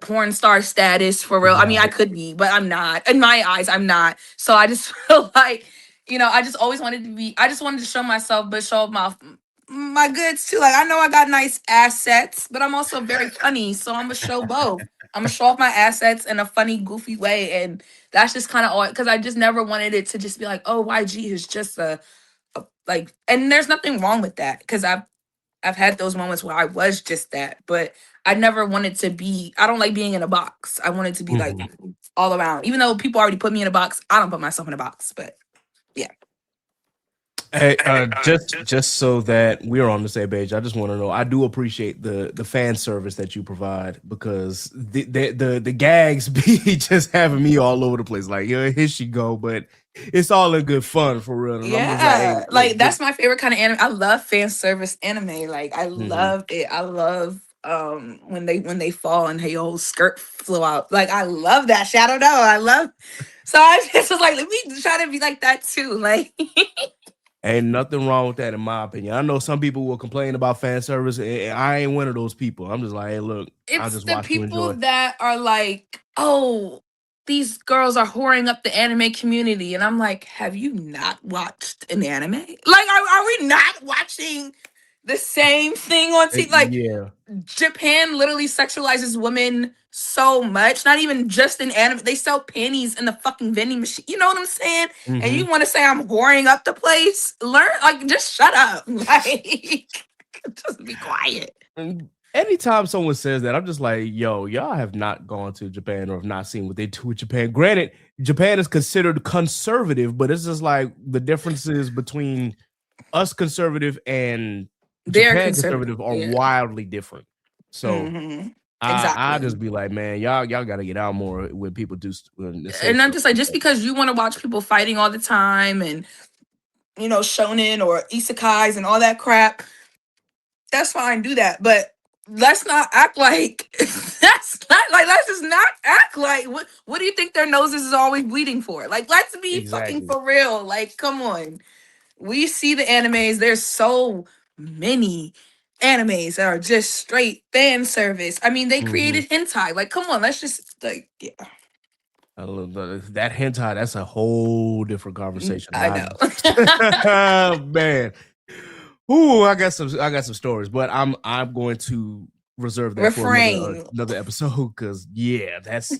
porn star status for real. I mean, I Right. could be, but I'm not. In my eyes, I'm not. So I just feel like, I just always wanted to be. I just wanted to show myself, but show off my goods too. Like I know I got nice assets, but I'm also very funny. So I'm gonna show both. I'm gonna show off my assets in a funny, goofy way, and that's just kind of all. Because I just never wanted it to just be like, oh, YG is just like, and there's nothing wrong with that, because I've had those moments where I was just that, but I never wanted to be. I don't like being in a box. I wanted to be like Mhm. all around. Even though people already put me in a box, I don't put myself in a box. But yeah, Hey, just so that we're on the same page, I just want to know. I do appreciate the fan service that you provide, because the gags be just having me all over the place. Like, yeah, here she go, but it's all in good fun for real. And I'm just like, hey, yeah, look, like that's my favorite kind of anime. I love fan service anime. Like I Mhm. love it. I love when they fall and her whole skirt flew out. Like I love that shadow. No, I love. So I just was like, let me try to be like that too. Like. Ain't nothing wrong with that, in my opinion. I know some people will complain about fan service, and I ain't one of those people. I'm just like, hey, look, I'll It's just the watch you people enjoy. that are like, oh, these girls are whoring up the anime community. And I'm like, have you not watched an anime? Like, are we not watching the same thing on TV? Like, Yeah. Japan literally sexualizes women so much. Not even just in anime. They sell panties in the fucking vending machine. You know what I'm saying? And Hmm. you want to say I'm whoring up the place? Learn, like, just shut up. Like, just be quiet. And anytime someone says that, I'm just like, yo, y'all have not gone to Japan or have not seen what they do with Japan. Granted, Japan is considered conservative, but it's just like the differences between us conservative and They're Japan conservative. conservative are Yeah. wildly different. So Hmm. I Exactly. just be like, man, y'all got to get out more when people do when they say And I'm stuff just like, like just that. because you want to watch people fighting all the time and, shonen or isekais and all that crap, that's fine, do that. But let's not act like let's just not act like what do you think their noses is always bleeding for? Like, let's be fucking Exactly. for real. Like, come on. We see the animes, there's so many animes that are just straight fan service. I mean, they Hmm. created hentai. Like, come on, let's just like, yeah. That hentai, that's a whole different conversation. I know. Man. Ooh, I got some stories, but I'm going to reserve that for Refrain. another episode, because yeah, that's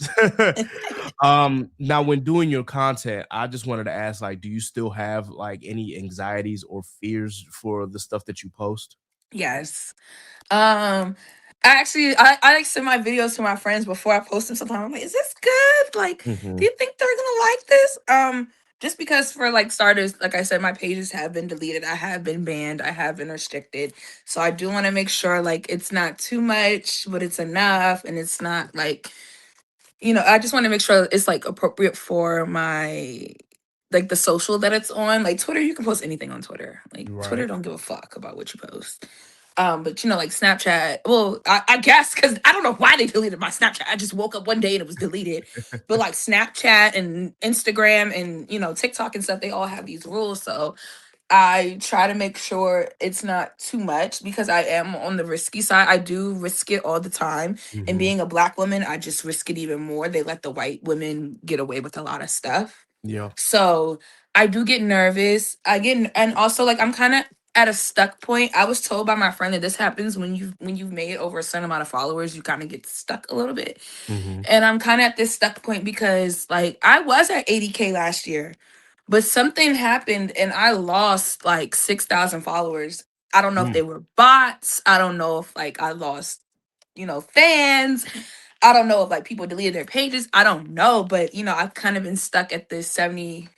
now when doing your content, I just wanted to ask, like, do you still have like any anxieties or fears for the stuff that you post? Yes. Um, I like send my videos to my friends before I post them. Sometimes I'm like, is this good? Like, do Hmm. you think they're gonna like this? Just because for like starters, like I said, my pages have been deleted. I have been banned. I have been restricted. So I do want to make sure like it's not too much, but it's enough, and it's not like, I just want to make sure it's like appropriate for my like the social that it's on. Like Twitter, you can post anything on Twitter. Like Twitter Right. don't give a fuck about what you post. But like Snapchat, well, I guess because I don't know why they deleted my Snapchat. I just woke up one day and it was deleted. But like Snapchat and Instagram and TikTok and stuff, they all have these rules. So I try to make sure it's not too much, because I am on the risky side. I do risk it all the time. And Hmm. being a black woman, I just risk it even more. They let the white women get away with a lot of stuff. Yeah. So I do get nervous. And also like I'm kind of at a stuck point. I was told by my friend that this happens when you've made over a certain amount of followers, you kind of get stuck a little bit. Hmm. And I'm kind of at this stuck point because like I was at 80K last year, but something happened and I lost like 6,000 followers. I don't know if they were bots. I don't know if like I lost, fans. I don't know if like people deleted their pages. I don't know, but I've kind of been stuck at this 70,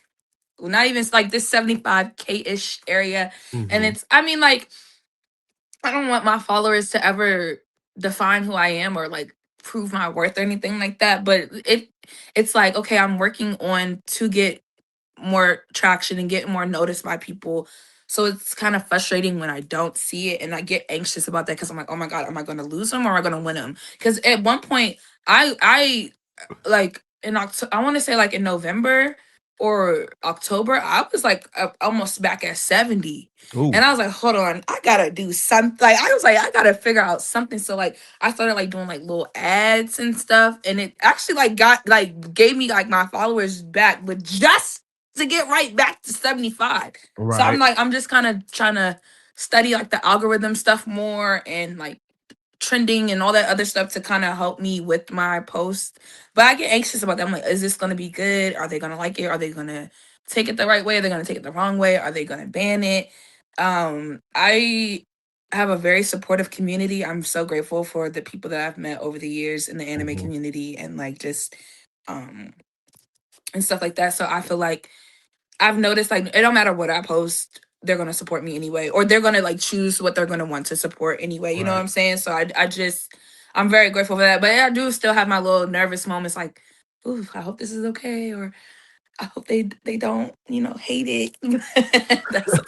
well, not even like this 75K ish area. And Hmm. it's, I mean, like, I don't want my followers to ever define who I am or like prove my worth or anything like that. But it's like, okay, I'm working on to get more traction and get more noticed by people. So it's kind of frustrating when I don't see it, and I get anxious about that because I'm like, oh my god, am I going to lose them or am I going to win them? Because at one point, I like in October, I want to say like in November or October, I was like almost back at 70. Ooh. And I was like, hold on, I gotta do something. Like, I was like, I gotta figure out something. So like I started like doing like little ads and stuff. And it actually like got like gave me like my followers back, but just to get right back to 75. So I'm Right. like, I'm just kind of trying to study like the algorithm stuff more and like trending and all that other stuff to kind of help me with my post. But I get anxious about that. I'm like, is this gonna be good? Are they gonna like it? Are they gonna take it the right way? Are they gonna take it the wrong way? Are they gonna ban it? I have a very supportive community. I'm so grateful for the people that I've met over the years in the anime Mhm. community and like just and stuff like that. So I feel like I've noticed like it don't matter what I post, they're gonna support me anyway, or they're gonna like choose what they're gonna want to support anyway. You know what Right. I'm saying? So I just I'm very grateful for that. But I do still have my little nervous moments, like, ooh, I hope this is okay, or I hope they don't hate it. That's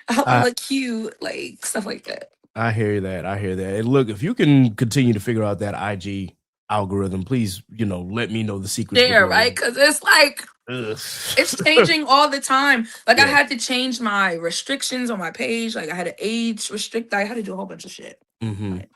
I hope I I look cute, like stuff like that. I hear that. I hear that. And look, if you can continue to figure out that IG algorithm, please, let me know the secrets There, behind right? Because it's like it. it's changing all the time. Like I Yeah. had to change my restrictions on my page. Like I had to age restrict. I had to do a whole bunch of shit. Hmm. Like,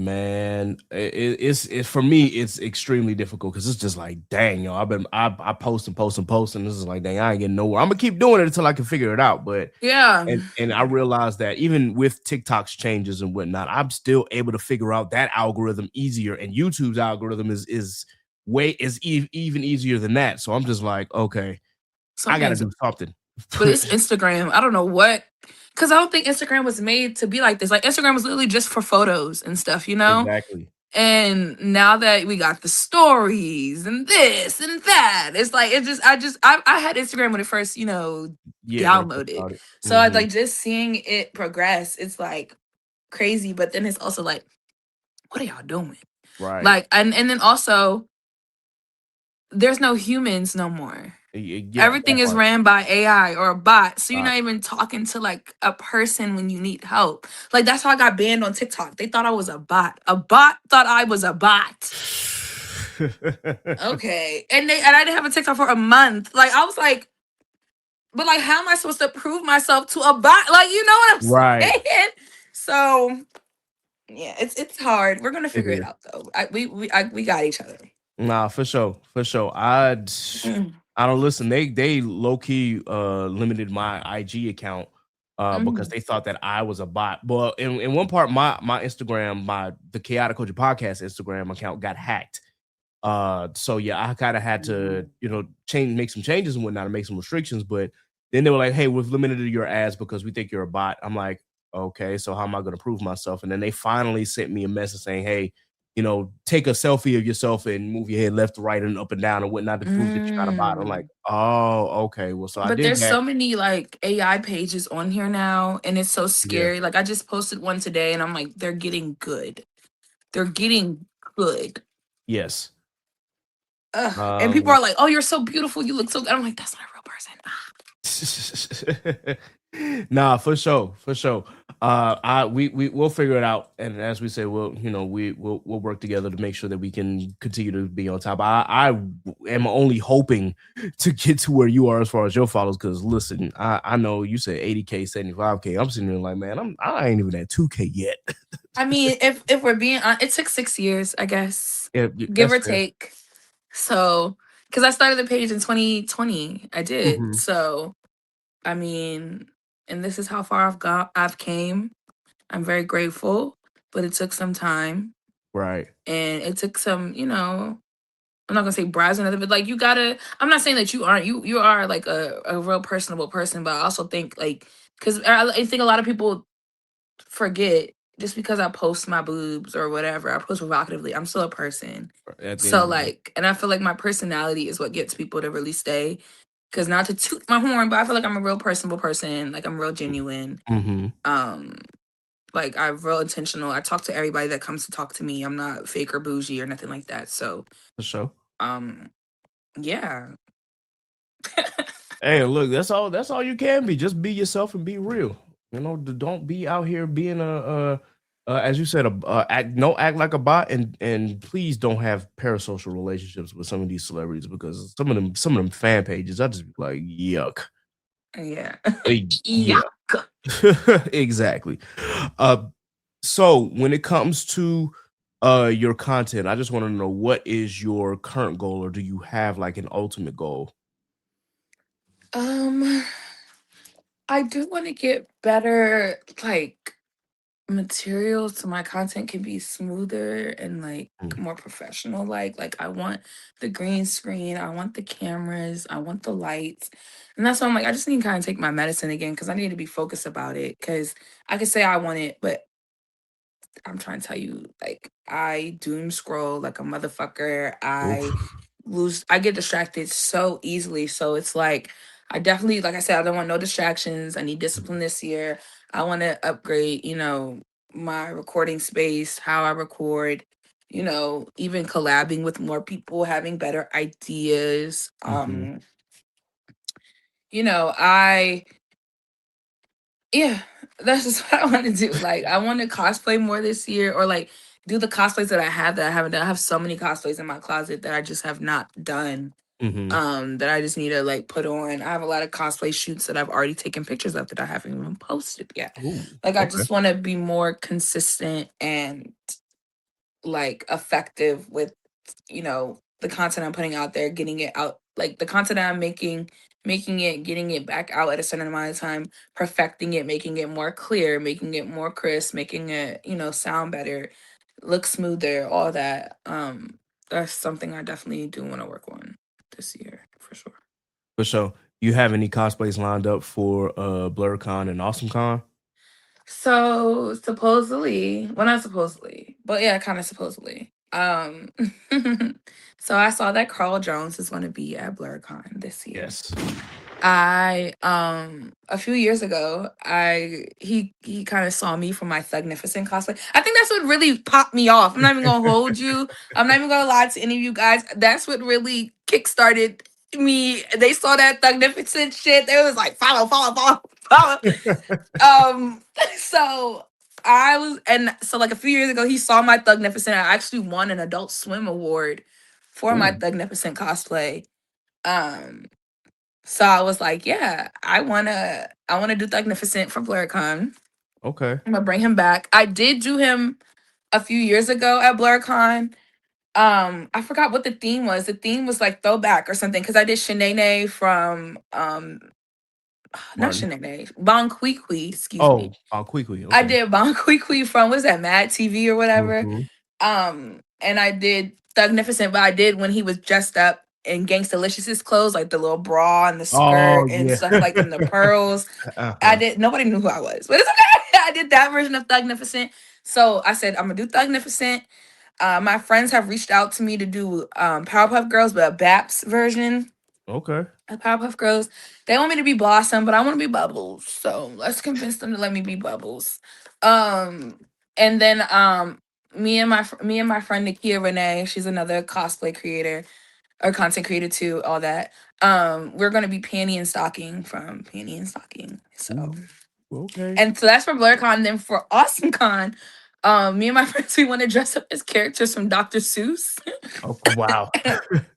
Man, it's for me, it's extremely difficult because it's just like, dang, I post and post and post, and this is like, dang, I ain't getting nowhere. I'm gonna keep doing it until I can figure it out. But yeah. and I realized that even with TikTok's changes and whatnot, I'm still able to figure out that algorithm easier, and YouTube's algorithm even easier than that. So I'm just like, okay, I got to Something's do something. but it's Instagram. I don't know what because I don't think Instagram was made to be like this. Like Instagram was literally just for photos and stuff. Exactly. And now that we got the stories and this and that, it's like it just I had Instagram when it first Yeah, when it first downloaded. started. So I Hmm. like just seeing it progress, it's like crazy. But then it's also like, what are y'all doing? Right. Like and then also there's no humans no more. Yeah, Everything that is part. ran by AI or a bot. So you're Uh, not even talking to like a person when you need help. Like that's how I got banned on TikTok. They thought I was a bot. A bot thought I was a bot. Okay. And I didn't have a TikTok for a month. Like I was like, but like how am I supposed to prove myself to a bot? Like, you know what I'm right. saying? So yeah, it's hard. We're gonna It figure it is. out though. We got each other. Nah, for sure, for sure. I don't listen. They low key limited my IG account because Mhm. they thought that I was a bot. But in one part, my Instagram, the Chaotic Culture Podcast Instagram account got hacked. So yeah, I kind of had to make some changes and whatnot, and make some restrictions. But then they were like, "Hey, we've limited your ads because we think you're a bot." I'm like, "Okay, so how am I going to prove myself?" And then they finally sent me a message saying, "Hey, take a selfie of yourself and move your head left to right and up and down and whatnot to prove that you're not a bot." I'm like, Mm. "Oh, okay. Well, so I But did there's that." so many like AI pages on here now, and it's so Yeah. scary. Like I just posted one today, and I'm like, they're getting good. They're getting good. Yes. Ugh. And people Um, are like, "Oh, you're so beautiful. You look so good." I'm like, "That's not a real person." Ah. nah, for sure, for sure. We'll figure it out, and as we say, we'll work together to make sure that we can continue to be on top. I am only hoping to get to where you are as far as your followers. Because listen, I know you said 80K, 75K. I'm sitting there like, man, I ain't even at 2K yet. I mean, if we're being honest, it took 6 years, I guess, Yeah, give that's or fair. take. So, because I started the page in 2020, I did. Hmm. So, I mean, and this is how far I've came. I'm very grateful, but it took some time, Right. and it took some. I'm not gonna say bribes or nothing, but like you gotta. I'm not saying that you aren't. You are like a real personable person, but I also think like because I think a lot of people forget just because I post my boobs or whatever, I post provocatively, I'm still a person. At the end So of the day. like, and I feel like my personality is what gets people to really stay. Cause not to toot my horn, but I feel like I'm a real personable person. Like I'm real genuine. Hmm. Um, Like I'm real intentional. I talk to everybody that comes to talk to me. I'm not fake or bougie or nothing like that. So For sure. Yeah. Hey, look, that's all you can be. Just be yourself and be real. You know, don't be out here being as you said, act like a bot, and please don't have parasocial relationships with some of these celebrities, because some of them fan pages, I just be like, yuck. Yeah. Yeah. Exactly. So when it comes to your content, I just want to know, what is your current goal, or do you have like an ultimate goal? I do want to get better, like materials so my content can be smoother and like Mm. more professional. Like I want the green screen, I want the cameras, I want the lights. And that's why I'm like, I just need to kind of take my medicine again because I need to be focused about it. Cause I could say I want it, but I'm trying to tell you, like, I doom scroll like a motherfucker. Oof. I get distracted so easily. So it's like, I definitely, like I said, I don't want no distractions. I need discipline this year. I want to upgrade, my recording space, how I record, even collabing with more people, having better ideas. Mhm. I Yeah, that's just what I want to do. Like, I want to cosplay more this year, or like do the cosplays that I have that I haven't done. I have so many cosplays in my closet that I just have not done. Mhm. That I just need to like put on. I have a lot of cosplay shoots that I've already taken pictures of that I haven't even posted yet. Ooh, Like, I okay. just want to be more consistent and like effective with the content I'm putting out there, getting it out, like the content that I'm making it, getting it back out at a certain amount of time, perfecting it, making it more clear, making it more crisp, making it sound better, look smoother, all that. That's something I definitely do want to work on this year for sure. For sure. You have any cosplays lined up for BlurCon and AwesomeCon? So supposedly, well, not supposedly, but yeah, kind of supposedly. So I saw that Carl Jones is going to be at BlurCon this year. Yes. I a few years ago, he kind of saw me from my Thugnificent cosplay. I think that's what really popped me off. I'm not even gonna hold you. I'm not even gonna lie to any of you guys. That's what really kickstarted me. They saw that Thugnificent shit. They was like, follow, follow, follow, follow. Um, so so like a few years ago, he saw my Thugnificent. I actually won an Adult Swim award for my Ooh, Thugnificent cosplay. Um, so I was like, yeah, I wanna do Thugnificent for BlurCon. okay. I'm gonna bring him back. I did do him a few years ago at BlurCon. I forgot what the theme was. The theme was like throwback or something because I did Shanae from not Martin. Shanae, Bon Qui, excuse me. Oh, quickly. I Okay. did Bon Qui from what is that, Mad TV or whatever. Mhm. And I did Thugnificent, but I did when he was dressed up in Gangstalicious's clothes, like the little bra and the Oh, skirt and yeah. stuff like and the pearls. I Uh-huh. did nobody knew who I was, but it's okay. I did that version of Thugnificent. So I said, I'm gonna do Thugnificent. My friends have reached out to me to do Powerpuff Girls, but a BAPS version Okay. of Powerpuff Girls. They want me to be Blossom, but I want to be Bubbles. So let's convince them to let me be Bubbles. Um, and then me and my friend Nakia Renee, she's another cosplay creator or content creator too, all that. We're gonna be Panty and Stocking from Panty and Stocking. So Ooh, okay. and so that's for BlurCon. Then for AwesomeCon, me and my friends we want to dress up as characters from Dr. Seuss. Oh, wow.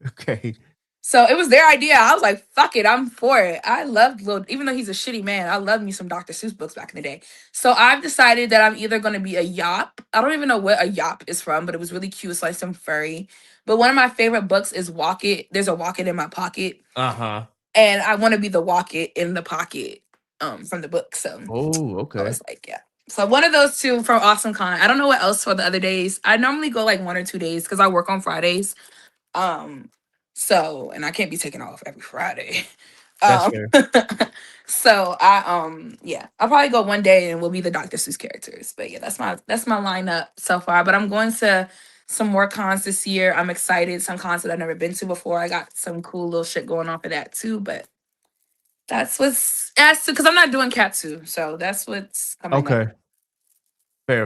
Okay. So it was their idea. I was like, fuck it, I'm for it. I loved little, even though he's a shitty man, I loved me some Dr. Seuss books back in the day. So I've decided that I'm either going to be a Yop. I don't even know what a Yop is from, but it was really cute. It's like some furry. But one of my favorite books is Walk It. There's a Walk It in my pocket. Uh-huh. And I want to be the Walk It in the pocket from the book. So Oh, I okay. was like, yeah. So one of those two from AwesomeCon. I don't know what else for the other days. I normally go like 1 or 2 days because I work on Fridays. Um, and I can't be taking off every Friday. That's Um, fair. so yeah, I'll probably go one day and we'll be the Dr. Seuss characters. But yeah, that's my lineup so far. But I'm going to some more cons this year. I'm excited. Some cons that I've never been to before. I got some cool little shit going on for that too. But that's because I'm not doing Katsu, so that's what's coming up. Okay.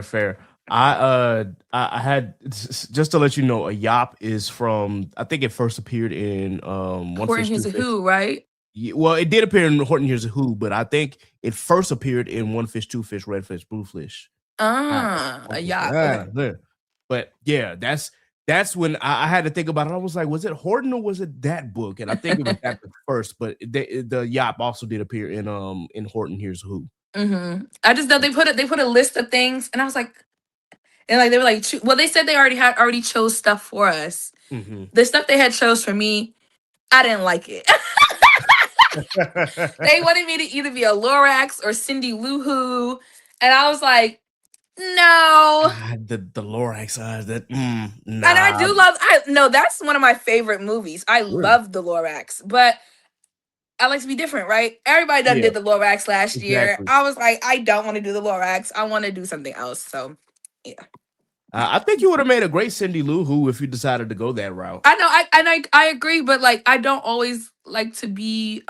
Fair. I had just to let you know, a yop is from, I think it first appeared in One Horton Fish, Two Hears a Fish. Who, right? Yeah, well, it did appear in Horton Hears a Who, but I think it first appeared in One Fish, Two Fish, Red Fish, Blue Fish. Yeah. Okay. Yeah. But yeah, that's when I had to think about it. I was like, was it Horton or was it that book? And I think it was that book first, but the yop also did appear in Horton Hears a Who. I just know they put a list of things, and I was like, and like they were like, well, they said they already chose stuff for us. The stuff they had chose for me, I didn't like it. They wanted me to either be a Lorax or Cindy Lou Who, and I was like, no. The Lorax eyes, that nah. And I do no, that's one of my favorite movies. I love the Lorax, but I like to be different, right? Everybody done did the Lorax last year. I was like, I don't want to do the Lorax. I want to do something else. So, yeah. I think you would have made a great Cindy Lou Who if you decided to go that route. I know, I agree, but like, I don't always like to be,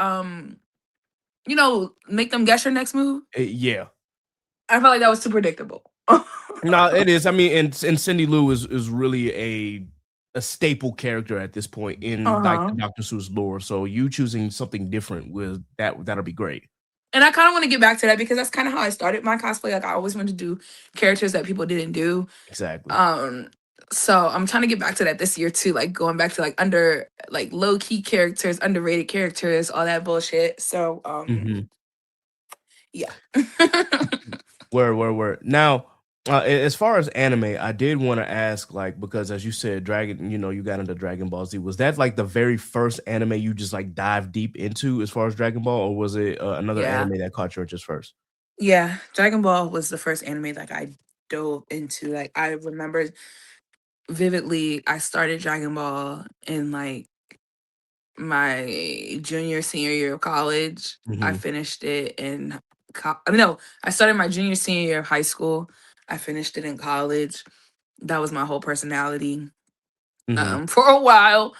make them guess your next move. Yeah. I felt like that was too predictable. No, it is. I mean, and Cindy Lou is really a staple character at this point in like the Dr. Seuss lore. So you choosing something different with that'll be great. And I kind of want to get back to that because that's kind of how I started my cosplay. Like I always wanted to do characters that people didn't do. Exactly. So I'm trying to get back to that this year too. Like going back to like low key characters, underrated characters, all that bullshit. So yeah. Word. Now, as far as anime, I did want to ask, like, because as you said, you got into Dragon Ball Z. Was that like the very first anime you just like dive deep into as far as Dragon Ball, or was it another anime that caught your interest first? Yeah, Dragon Ball was the first anime that I dove into. Like I remember vividly, I started Dragon Ball in like my senior year of college. I finished it in I started my senior year of high school. I finished it in college. That was my whole personality for a while.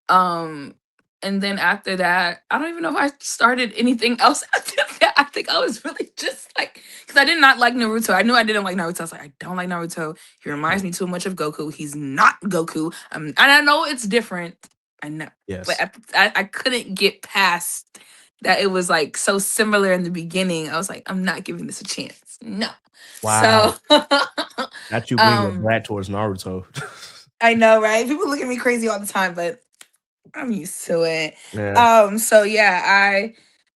And then after that, I don't even know if I started anything else after that. I think I was really just like, because I did not like Naruto. I knew I didn't like Naruto. I was like, I don't like Naruto. He reminds me too much of Goku. He's not Goku. And I know it's different. I know. Yes. But I couldn't get past that it was like so similar in the beginning. I was like, I'm not giving this a chance. No. Wow. So not you being a brat towards Naruto. I know, right? People look at me crazy all the time, but I'm used to it. Yeah. So yeah,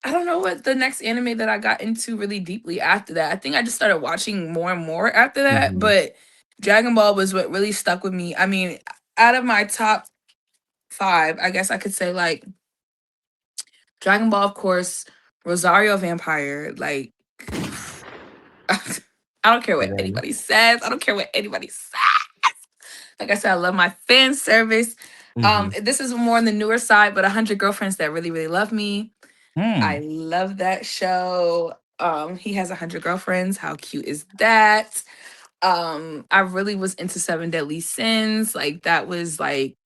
I don't know what the next anime that I got into really deeply after that. I think I just started watching more and more after that, but Dragon Ball was what really stuck with me. I mean, out of my top 5, I guess I could say like Dragon Ball, of course, Rosario Vampire, like I don't care what anybody says. I don't care what anybody says. Like I said, I love my fan service. This is more on the newer side, but 100 Girlfriends That Really, Really Love Me. I love that show. He has 100 girlfriends. How cute is that? I really was into 7 Deadly Sins. Like that was like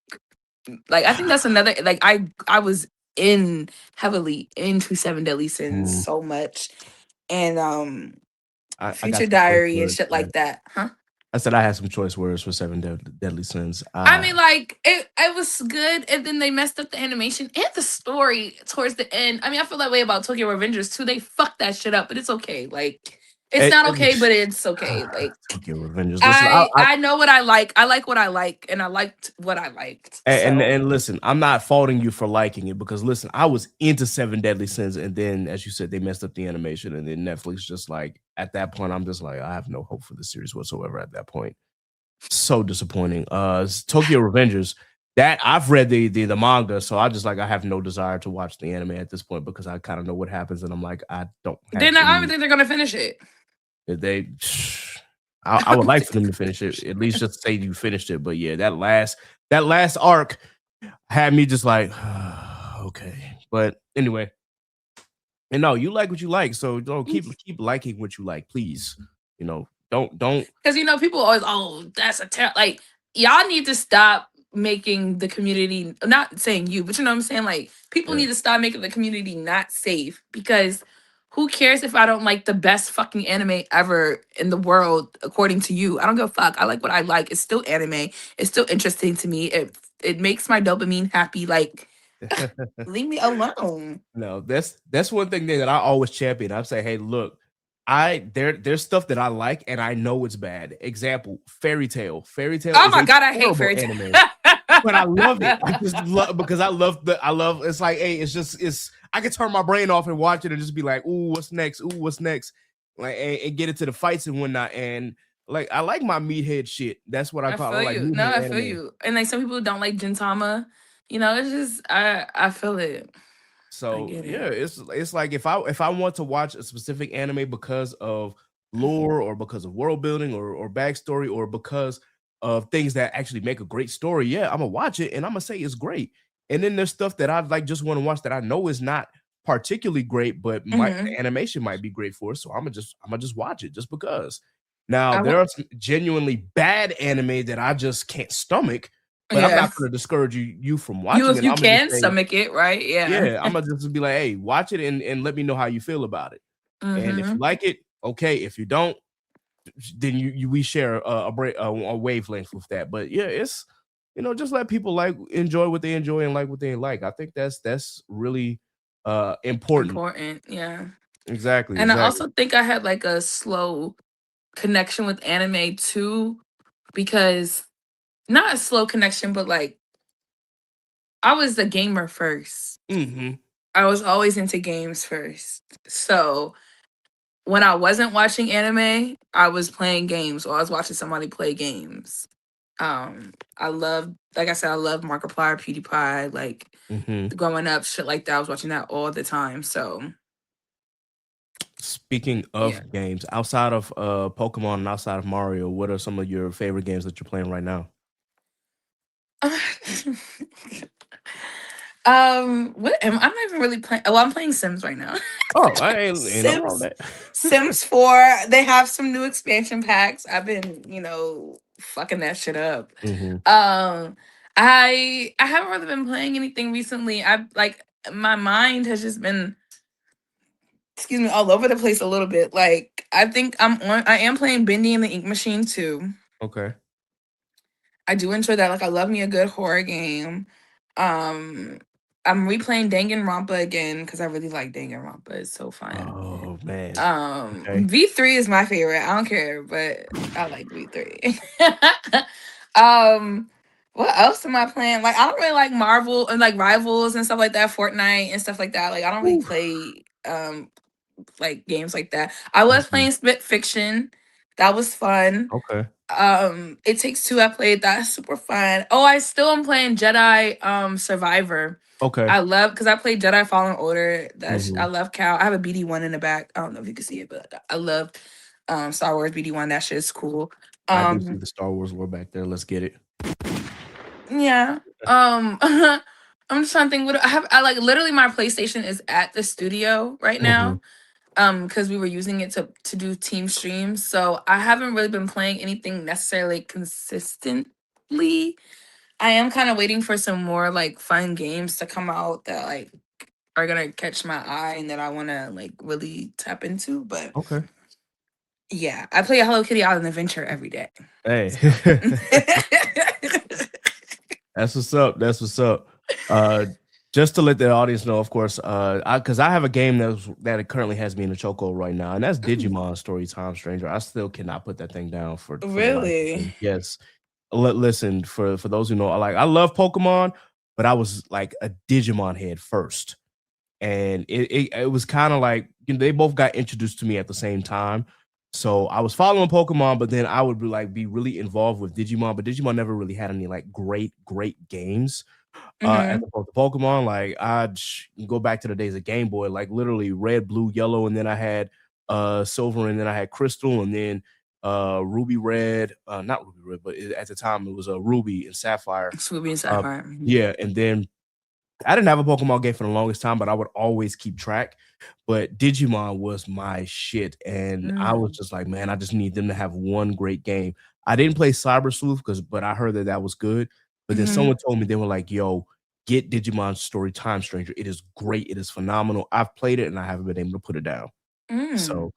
I think that's another like I was heavily into 7 Deadly Sins so much. And Future Diary and shit like that. Huh? I said I had some choice words for 7 Deadly Sins. I mean, like it was good, and then they messed up the animation and the story towards the end. I mean, I feel that way about Tokyo Revengers too. They fucked that shit up, but it's okay. Like it's not okay, but it's okay. Like Tokyo Revengers. Listen, I know what I like. I like what I like, and I liked what I liked. And listen, I'm not faulting you for liking it because listen, I was into 7 Deadly Sins, and then as you said, they messed up the animation, and then Netflix just like at that point, I'm just like, I have no hope for the series whatsoever at that point. So disappointing. Tokyo Revengers, that I've read the manga, so I have no desire to watch the anime at this point because I kind of know what happens, and I'm like, I don't. I don't think they're gonna finish it. I would like for them to finish it. At least just say you finished it. But yeah, that last arc had me just like, okay. But anyway, and no, you like what you like, so don't keep liking what you like, please. Don't because people always that's a like y'all need to stop making the community, not saying you, but you know what I'm saying, like people need to stop making the community not safe because who cares if I don't like the best fucking anime ever in the world according to you? I don't give a fuck. I like what I like. It's still anime. It's still interesting to me. It makes my dopamine happy. Like, leave me alone. No, that's one thing that I always champion. I say, hey, look, there's stuff that I like and I know it's bad. Example, Fairy Tail. Fairy Tail Oh is my a god, I hate terrible fairy tale. anime, but I love it. I just love because I love it's like, hey, it's I can turn my brain off and watch it and just be like, ooh, what's next? Ooh, what's next? Like and get into the fights and whatnot. And like I like my meathead shit. That's what I I call it. I feel like you. No, meathead I feel anime. you. And like some people don't like Gintama. You know, it's just I feel it. I So get yeah, it. it's like if I want to watch a specific anime because of lore or because of world building or backstory or because of things that actually make a great story, yeah, I'm gonna watch it and I'm gonna say it's great. And then there's stuff that I like just want to watch that I know is not particularly great, but Hmm. the animation might be great for it. So I'm gonna just watch it just because. Now I there want, are some genuinely bad anime that I just can't stomach, but I'm yeah. not gonna discourage you from You watching if it. you I'm gonna just can say stomach it, right? Yeah. yeah, Imma just be like, "Hey, watch it and let me know how you feel about it." And if you Hmm. like it, okay. If you don't, then you we share a wavelength with that. But yeah, it's just let people like enjoy what they enjoy and like what they like. I think that's really important. Important. Yeah. Exactly, And I exactly. also think I had like a slow connection with anime too, because not a slow connection, but like I was a gamer first. Hmm. I was always into games first. So when I wasn't watching anime, I was playing games or I was watching somebody play games. I love, like I said, I love Markiplier, PewDiePie, like Hmm. growing up, shit like that. I was watching that all the time. So Speaking yeah. of games, outside of Pokemon and outside of Mario, what are some of your favorite games that you're playing right now? What am I'm not even really playing? Oh, I'm playing Sims right now. Oh, I ain't nothing wrong Sims, with that. Sims 4. They have some new expansion packs. I've been, fucking that shit up. Hmm. Um, I haven't really been playing anything recently. I like my mind has just been, excuse me, all over the place a little bit. Like I think I am playing Bendy and the Ink Machine too. Okay. I do enjoy that. Like I love me a good horror game. Um, I'm replaying Danganronpa again because I really like Danganronpa. It's so fun. Oh man. Okay. V3 is my favorite. I don't care, but I like V3. um, what else am I playing? Like I don't really like Marvel and like Rivals and stuff like that, Fortnite and stuff like that. Like I don't really Oof. play like games like that. I was Mhm. playing Spit Fiction. That was fun. Okay. It Takes Two. I played that. Super fun. Oh, I still am playing Jedi Survivor. Okay. I love because I played Jedi Fallen Order. I Mhm. love Cal. I have a BD1 in the back. I don't know if you can see it, but I love Star Wars BD1. That shit is cool. I do see Um the Star Wars war back there. Let's get it. yeah. I'm just trying to think what I like literally my PlayStation is at the studio right Mhm. now. Because we were using it to do team streams. So I haven't really been playing anything necessarily consistently. I am kind of waiting for some more like fun games to come out that like are gonna catch my eye and that I wanna like really tap into. But Okay. yeah, I play a Hello Kitty Island Adventure every day. Hey. So That's what's up. That's what's up. Uh, just to let the audience know, of course, because I have a game that it currently has me in a chokehold right now, and that's Ooh, Digimon Storytime Stranger. I still cannot put that thing down for the life of really? me. Yes. Listen, for those who know, I love Pokemon, but I was like a Digimon head first. And it was kind of like they both got introduced to me at the same time. So I was following Pokemon, but then I would be really involved with Digimon, but Digimon never really had any like great games. As Mm-hmm. opposed to Pokemon, like you go back to the days of Game Boy, like literally red, blue, yellow, and then I had silver, and then I had crystal, and then ruby red, not ruby red, but at the time it was a ruby and sapphire. Swoopy and Uh, Sapphire. Mhm. yeah, and then I didn't have a Pokemon game for the longest time, but I would always keep track. But Digimon was my shit. And I was Mm. just like, man, I just need them to have one great game. I didn't play Cyber Sleuth but I heard that was good. But then Mm-hmm. someone told me, they were like, yo, get Digimon Story Time Stranger. It is great. It is phenomenal. I've played it and I haven't been able to put it down. So,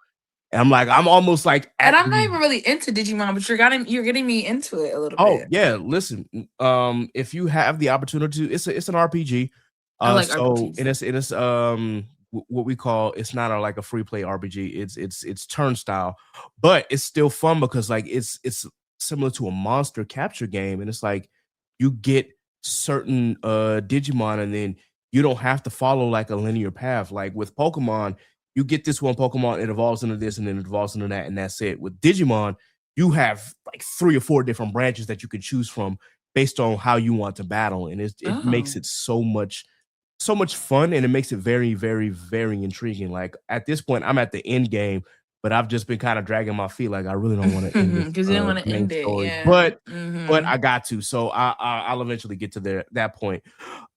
and I'm like, I'm almost like And at I'm not even really into Digimon, but you're getting me into it a little Oh bit. yeah, listen. If you have the opportunity, it's an RPG. I like So RPGs. and it's what we call, it's not like a free play RPG. It's turnstile, but it's still fun because like it's similar to a monster capture game, and it's like you get certain Digimon, and then you don't have to follow like a linear path. Like with Pokemon, you get this one Pokemon, it evolves into this, and then it evolves into that, and that's it. With Digimon, you have like 3 or 4 different branches that you can choose from based on how you want to battle, and it makes it so much fun, and it makes it very, very, very intriguing. Like at this point, I'm at the end game, but I've just been kind of dragging my feet. Like I really don't want to end this because you didn't want to main end it, story, yeah. but I got to. So I'll eventually get to that point.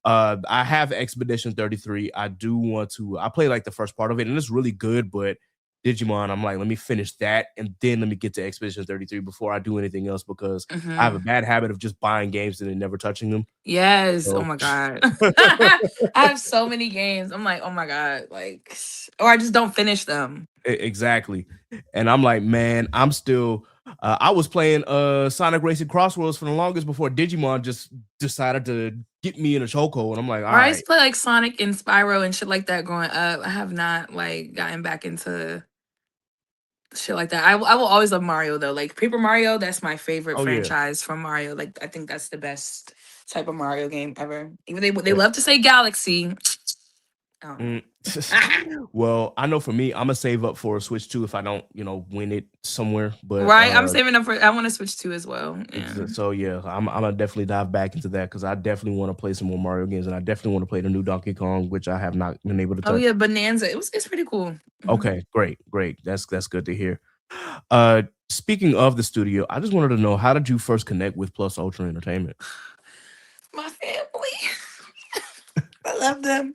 I have Expedition 33. I do want to. I play like the first part of it, and it's really good, but Digimon, I'm like, let me finish that and then let me get to Expedition 33 before I do anything else, because I have a bad habit of just buying games and then never touching them. Yes. So. Oh my God. I have so many games. I'm like, oh my God. Like, or I just don't finish them. Exactly. And I'm like, man, I'm still I was playing Sonic Racing Crossroads for the longest before Digimon just decided to get me in a chokehold. And I'm like, all I used right. to play like Sonic and Spyro and shit like that growing up. I have not like gotten back into shit like that. I will always love Mario though. Like Paper Mario, that's my favorite Oh yeah. franchise from Mario. Like I think that's the best type of Mario game ever. Even they love to say Galaxy. I don't know. Well, I know for me, I'm gonna save up for a Switch 2 if I don't, win it somewhere. But Right, I'm saving up for. I want to Switch 2 as well. Yeah. so yeah, I'm gonna definitely dive back into that because I definitely want to play some more Mario games, and I definitely want to play the new Donkey Kong, which I have not been able to Oh touch. yeah, Bonanza. It's pretty cool. Okay, great. That's good to hear. Speaking of the studio, I just wanted to know, how did you first connect with Plus Ultra Entertainment? My family. I love them.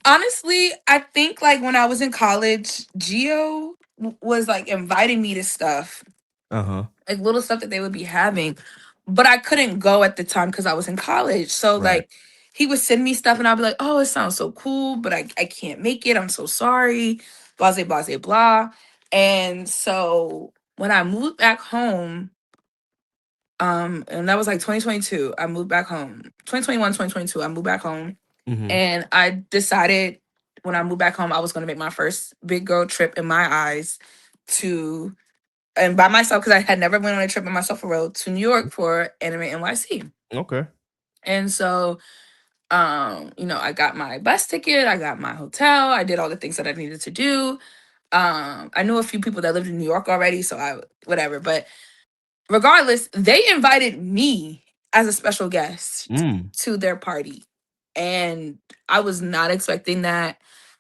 Honestly, I think like when I was in college, Geo was like inviting me to stuff, Uh-huh. like little stuff that they would be having, but I couldn't go at the time because I was in college. So Right. like he would send me stuff and I'd be like, oh, it sounds so cool, but I can't make it. I'm so sorry. Blase, blase, blah. And so when I moved back home, and that was like 2022, I moved back home. 2021, 2022, I moved back home. Mm-hmm. And I decided when I moved back home, I was going to make my first big girl trip in my eyes to, and by myself, because I had never went on a trip by myself for real, to New York for Anime NYC. Okay. And so, I got my bus ticket, I got my hotel, I did all the things that I needed to do. I knew a few people that lived in New York already, so whatever. But regardless, they invited me as a special guest to their party. And I was not expecting that.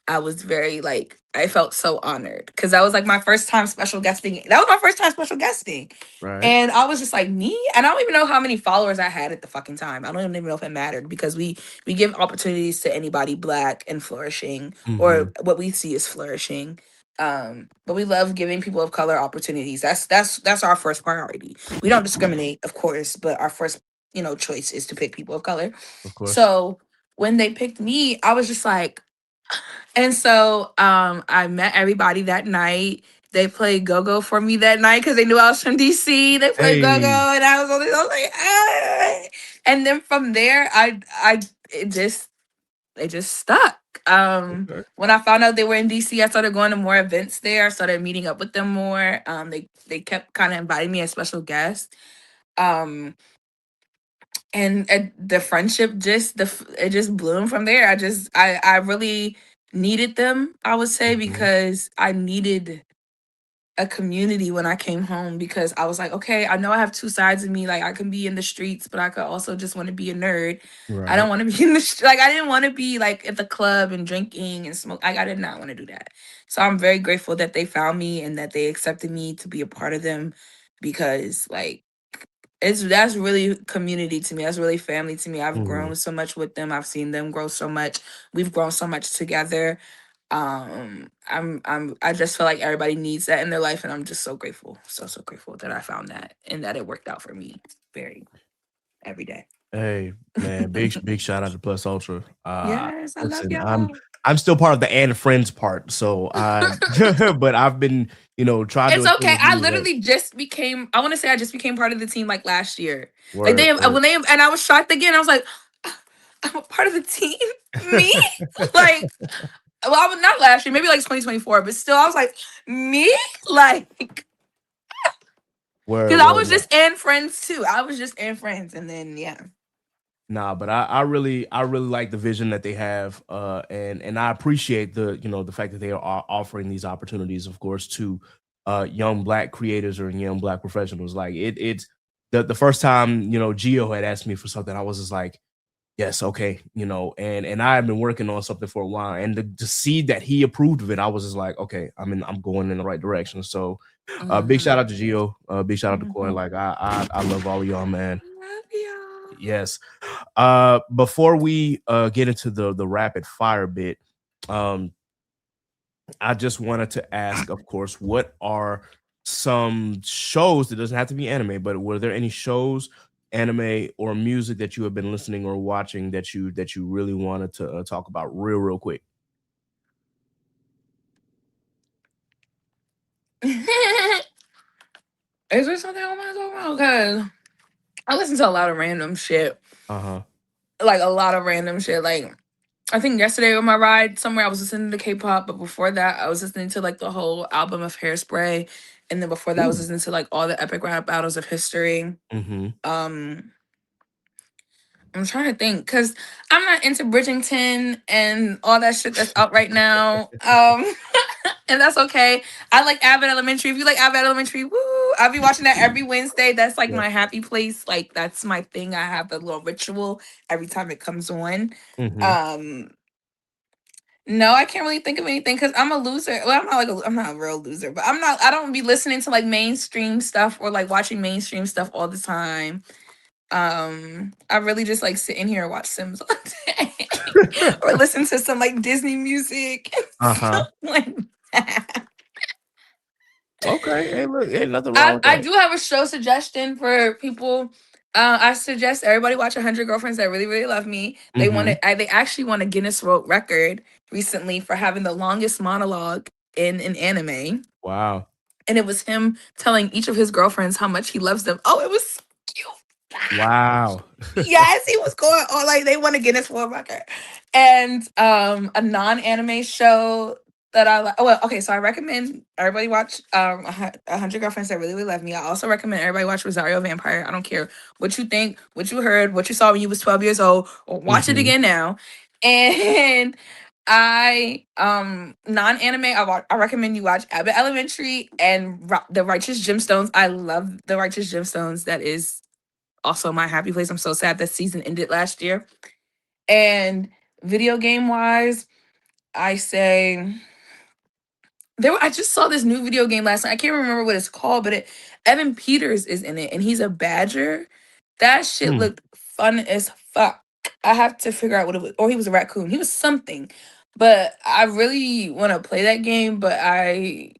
I was very like, I felt so honored because that was like my first time special guesting. That was my first time special guesting. Right. And I was just like, me? And I don't even know how many followers I had at the fucking time. I don't even know if it mattered because we give opportunities to anybody black and flourishing, or what we see is flourishing. But we love giving people of color opportunities. That's our first priority. We don't discriminate, of course, but our first, choice is to pick people of color. Of course. So when they picked me, I was just like, and so I met everybody that night. They played go-go for me that night because they knew I was from DC. They played go-go, and I was like, ah. And then from there, it just stuck. Okay. When I found out they were in DC, I started going to more events there. I started meeting up with them more. They kept kind of inviting me as special guest. And the friendship it just bloomed from there. I really needed them, I would say, because I needed a community when I came home, because I was like, okay, I know I have two sides of me. Like I can be in the streets, but I could also just want to be a nerd. Right. I don't want to be in the like I didn't want to be like at the club and drinking and smoke. I did not want to do that. So I'm very grateful that they found me and that they accepted me to be a part of them, because like that's really community to me. That's really family to me. I've grown so much with them. I've seen them grow so much. We've grown so much together. I just feel like everybody needs that in their life, and I'm just so grateful. So grateful that I found that and that it worked out for me very every day. Hey man, big shout out to Plus Ultra. Yes, I love Listen, y'all. I'm still part of the and friends part. So but I've been, trying to It's okay. attend as I many events. literally just became. I want to say I just became part of the team like last year. Like they Word, have word. when they have, and I was shocked again. I was like, I'm a part of the team. Me? Like, well, I was not last year. Maybe like 2024, but still, I was like, me? Like, Word, because I word. was just and friends too. I was just and friends, and then yeah. Nah, but I really like the vision that they have, and I appreciate the fact that they are offering these opportunities, of course, to young black creators or young black professionals. Like it's the first time Gio had asked me for something, I was just like, yes, okay, and I have been working on something for a while, and to see that he approved of it, I was just like, okay, I'm going in the right direction. So, big shout out to Gio, big shout out to Coin. Like I love all of y'all, man. Love y'all. Yes. Before we get into the rapid fire bit, um, I just wanted to ask, of course, what are some shows, that doesn't have to be anime, but were there any shows, anime or music that you have been listening or watching that you really wanted to talk about real quick? Is there something I want to talk about? Because I listen to a lot of random shit. Uh-huh. Like a lot of random shit. Like I think yesterday on my ride somewhere I was listening to K-pop, but before that I was listening to like the whole album of Hairspray, and then before that I was Ooh. listening to like all the epic rap battles of history. Mm-hmm. I'm trying to think because I'm not into Bridgerton and all that shit that's out right now. And that's okay. I like Abbott Elementary. If you like Abbott Elementary, woo! I'll be watching that every Wednesday. That's like Yeah. my happy place. Like that's my thing. I have a little ritual every time it comes on. Mm-hmm. Um, no, I can't really think of anything because I'm a loser. Well, I'm not a real loser, but I don't be listening to like mainstream stuff or like watching mainstream stuff all the time. I really just like sit in here and watch Sims all day or listen to some like Disney music and Uh-huh. stuff like that. Okay. Hey, look, ain't nothing wrong with I that. do have a show suggestion for people. I suggest everybody watch 100 Girlfriends That Really Really Love Me. Mm-hmm. They actually won a Guinness World Record recently for having the longest monologue in an anime, Wow. and it was him telling each of his girlfriends how much he loves them. Oh, it was cute. Wow. Yes, he was going on like they won a Guinness World Record. And a non-anime show that I like. Oh, well, okay, so I recommend everybody watch 100 Girlfriends That Really Really Love Me. I also recommend everybody watch Rosario Vampire. I don't care what you think, what you heard, what you saw when you was 12 years old, or watch it Mm-hmm. again now. And I non-anime, I recommend you watch Abbott Elementary and The Righteous Gemstones. I love The Righteous Gemstones. That is also my happy place. I'm so sad that season ended last year. And video game wise, I say I just saw this new video game last night. I can't remember what it's called, but Evan Peters is in it and he's a badger. That shit Hmm. looked fun as fuck. I have to figure out what it was. Or he was a raccoon. He was something. But I really want to play that game, but I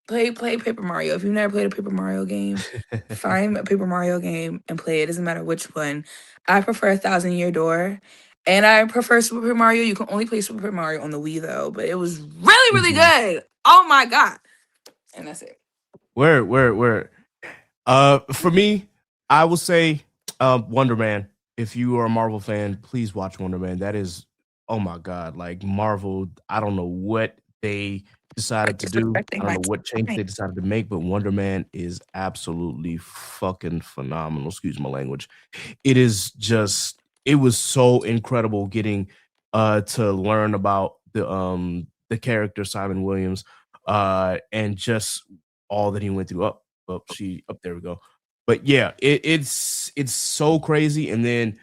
play Paper Mario. If you've never played a Paper Mario game, find a Paper Mario game and play it. Doesn't matter which one. I prefer A Thousand Year Door. And I prefer Super Paper Mario. You can only play Super Paper Mario on the Wii though, but it was really Mhm. good. Oh my god. And that's it. Where? For me, I will say Wonder Man. If you are a Marvel fan, please watch Wonder Man. That is, oh my god, like Marvel. I don't know what they decided to do. Disrespecting I don't my know what change time. they decided to make, but Wonder Man is absolutely fucking phenomenal. Excuse my language. It is just, it was so incredible getting to learn about the character Simon Williams and just all that he went through. Up there we go. But yeah, it's so crazy. And then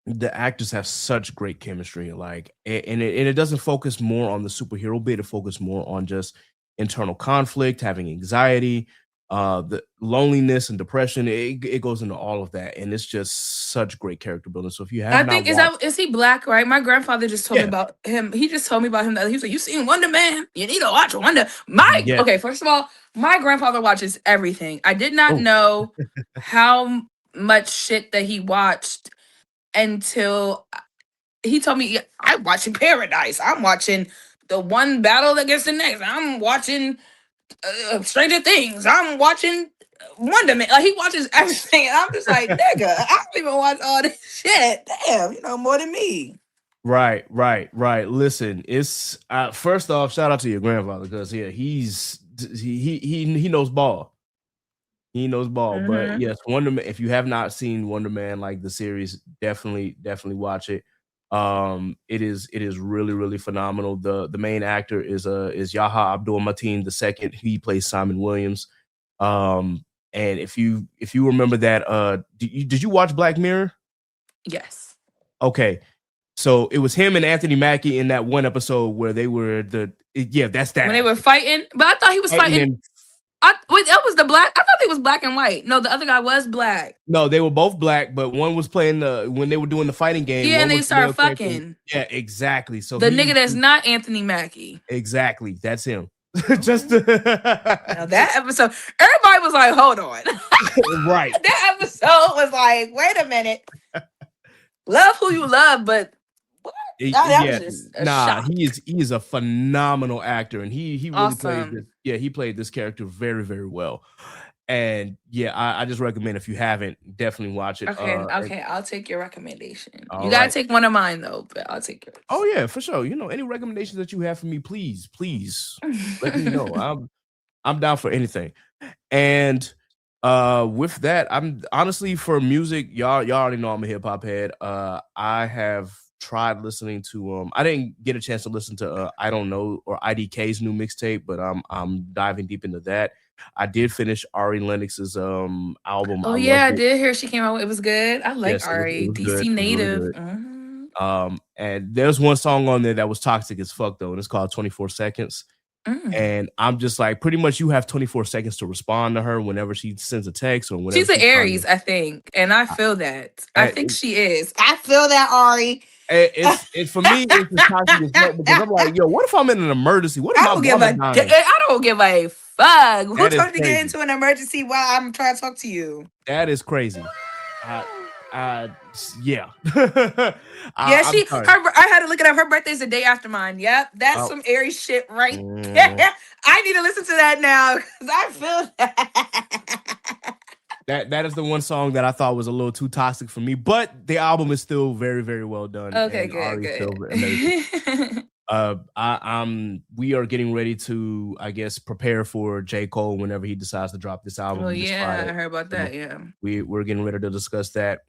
the actors have such great chemistry, like, and it doesn't focus more on the superhero bit. It focuses more on just internal conflict, having anxiety, the loneliness and depression. It goes into all of that, and it's just such great character building. So if you have I not think watched, is he black, right? My grandfather just told me yeah, about him. He just told me about him that he was like, "You seen Wonder Man? You need to watch Wonder." yes, Okay, first of all, my grandfather watches everything. I did not oh, know how much shit that he watched until he told me, "Yeah, I'm watching Paradise. I'm watching the one battle against the next. I'm watching Stranger Things. I'm watching Wonder Man." Like he watches everything, and I'm just like, nigga, I don't even watch all this shit. Damn, you know more than me. Right. Listen, it's first off, shout out to your grandfather because he knows ball. He knows ball. But yes, Wonder Man. If you have not seen Wonder Man, like the series, definitely watch it. It is really phenomenal. The main actor is Yahya Abdul-Mateen II. He plays Simon Williams. And if you remember that, did you watch Black Mirror? Yes. Okay. So it was him and Anthony Mackie in that one episode where they were that's that when they were fighting. But I thought he was fighting. Wait, that was the black. I thought they was black and white. No, the other guy was black. No, they were both black, but one was playing when they were doing the fighting game. Yeah, and they started fucking. Yeah, exactly. So the nigga that's not Anthony Mackie. Exactly, that's him. Just now that episode, everybody was like, "Hold on." Right. That episode was like, "Wait a minute." Love who you love, but what? Was just a shock. He is a phenomenal actor, and he really awesome. played this. Yeah, he played this character very well. And yeah, I just recommend if you haven't, definitely watch it. Okay, I'll take your recommendation. You gotta take one of mine though, but I'll take yours. Oh yeah, for sure. Any recommendations that you have for me, please let me know. I'm down for anything. And with that, I'm honestly for music, y'all already know I'm a hip hop head. I have tried listening to I didn't get a chance to listen to I Don't Know or IDK's new mixtape, but I'm diving deep into that. I did finish Ari Lennox's album. Oh yeah, I did hear she came out. It was good. I like Ari, DC good. native. Really and there's one song on there that was toxic as fuck though, and it's called 24 Seconds. And I'm just like, pretty much you have 24 seconds to respond to her whenever she sends a text or whenever. She's an Aries, I think, and I feel that. I think she is. I feel that, Ari. It's for me. It's just toxic as fuck because I'm like, yo, what if I'm in an emergency? What if I don't give a fuck. Who told you to get into an emergency while I'm trying to talk to you? That is crazy. Yeah. Yeah, I had to look it up. Her birthday's the day after mine. Yep, that's some Aries shit right there. I need to listen to that now because I feel that. That is the one song that I thought was a little too toxic for me, but the album is still very well done. Okay, good. We are getting ready to, I guess, prepare for J. Cole whenever he decides to drop this album. Oh yeah, I heard about that. Yeah, we're getting ready to discuss that,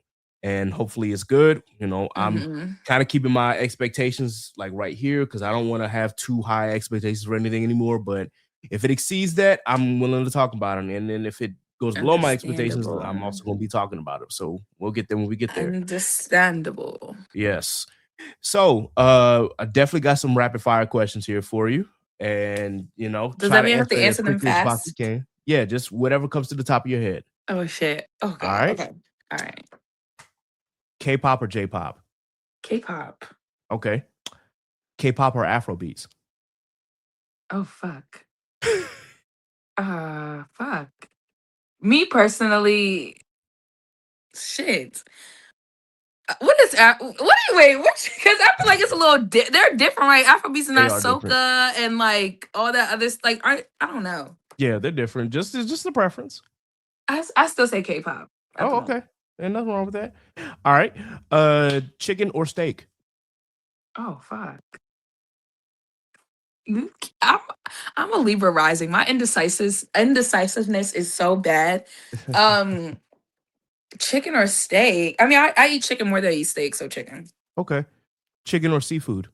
and hopefully it's good. I'm kind of keeping my expectations like right here because I don't want to have too high expectations for anything anymore. But if it exceeds that, I'm willing to talk about it, and then if it goes below my expectations, I'm also going to be talking about it. So we'll get there when we get there. Understandable. Yes. So I definitely got some rapid fire questions here for you. And, does that mean I have to answer them fast? Yeah, just whatever comes to the top of your head. Oh, shit. Okay. All right. Okay. All right. K-pop or J-pop? K-pop. Okay. K-pop or Afrobeats? Oh, fuck. Fuck. Me personally, shit. What is wait? Because I feel like it's a little. They're different, right? Afrobeats and not soca and like all that other. Like I don't know. Yeah, they're different. Just the preference. I still say K-pop. Oh, okay. And nothing wrong with that. All right. Chicken or steak? Oh fuck. I'm a Libra rising. My indecisiveness is so bad. Chicken or steak? I mean, I eat chicken more than I eat steak, so chicken. Okay. Chicken or seafood?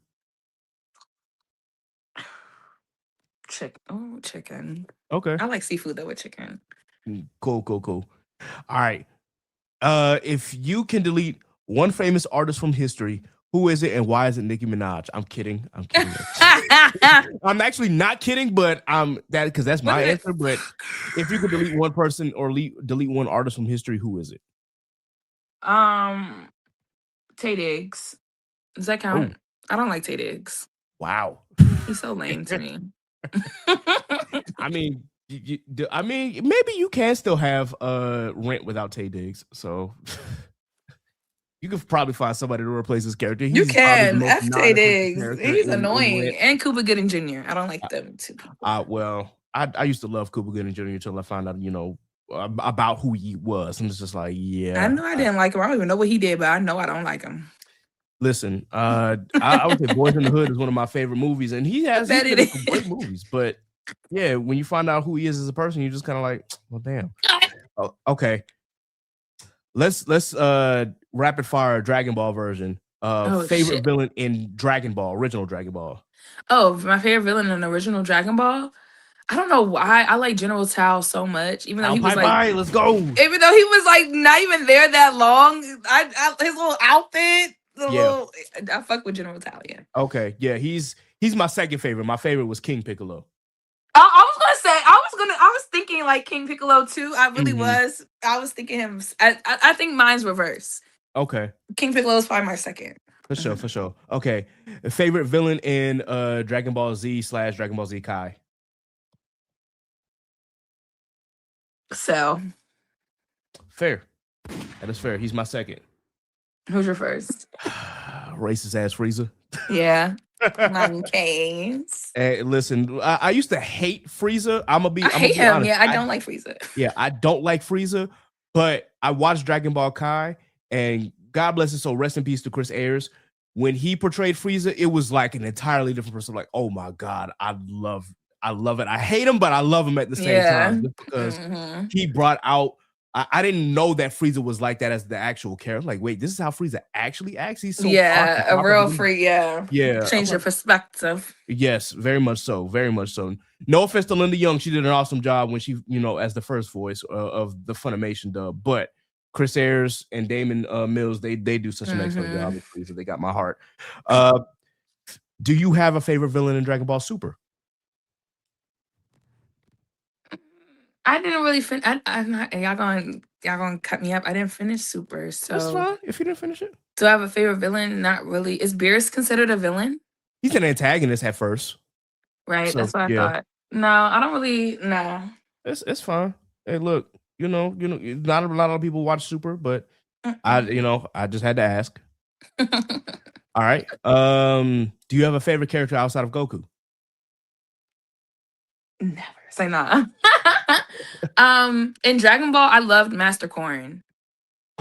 Chicken. Okay. I like seafood though with chicken. Cool. All right. If you can delete one famous artist from history, who is it and why is it Nicki Minaj? I'm kidding. I'm actually not kidding, but because that's my answer. But if you could delete one person or delete one artist from history, who is it? Tay Diggs. Does that count? I don't like Tay Diggs. Wow. He's so lame to me. I mean, maybe you can still have Rent without Tay Diggs. So You could probably find somebody to replace his character. You He's probably the can. most FJ non-effective Diggs. character He's in annoying. Red. And Cuba Gooding Jr. I don't like them two people. Well, I used to love Cuba Gooding Jr. until I found out, about who he was, and it's just like, yeah. I know I didn't like him. I don't even know what he did, but I know I don't like him. Listen, I would say Boys in the Hood is one of my favorite movies, and he's been in some great movies. But yeah, when you find out who he is as a person, you're just kind of like, well, damn. Oh, okay, let's rapid fire Dragon Ball version. Favorite villain in Dragon Ball, original Dragon Ball. Oh, my favorite villain in the original Dragon Ball. I don't know why I like General Tao so much, even though he was like, let's go. Even though he was like not even there that long, his little outfit, I fuck with General Tao. Yeah. Okay, yeah, he's my second favorite. My favorite was King Piccolo. I was thinking like King Piccolo too. I really was. I was thinking him. I think mine's reverse. Okay. King Piccolo is probably my second. For sure. Okay. Favorite villain in Dragon Ball Z / Dragon Ball Z Kai. So. Fair. That is fair. He's my second. Who's your first? Racist ass Frieza. Yeah. Nine K's. Hey, listen, I used to hate Frieza. I hate him. Honest. Yeah, I don't like Frieza. Yeah, I don't like Frieza, but I watched Dragon Ball Kai, and God bless his soul, rest in peace to Chris Ayers. When he portrayed Frieza, it was like an entirely different person. Like, oh my God, I love it. I hate him, but I love him at the same time, just because he brought out. I didn't know that Frieza was like that as the actual character. Like, wait, this is how Frieza actually acts. He's so a real free. Yeah. Change your perspective. Yes, very much so. Very much so. No offense to Linda Young, she did an awesome job when she, as the first voice of the Funimation dub. But Chris Ayers and Damon Mills, they do such an excellent job with Frieza. They got my heart. Do you have a favorite villain in Dragon Ball Super? I didn't really finish. Y'all gonna cut me up. I didn't finish Super, so that's fine if you didn't finish it. Do I have a favorite villain? Not really. Is Beerus considered a villain? He's an antagonist at first, right? So, that's what I thought. No, I don't really. No, it's fine. Hey, look, not a lot of people watch Super, but I just had to ask. All right. Do you have a favorite character outside of Goku? Never. Say nah. In Dragon Ball, I loved Master Corrin.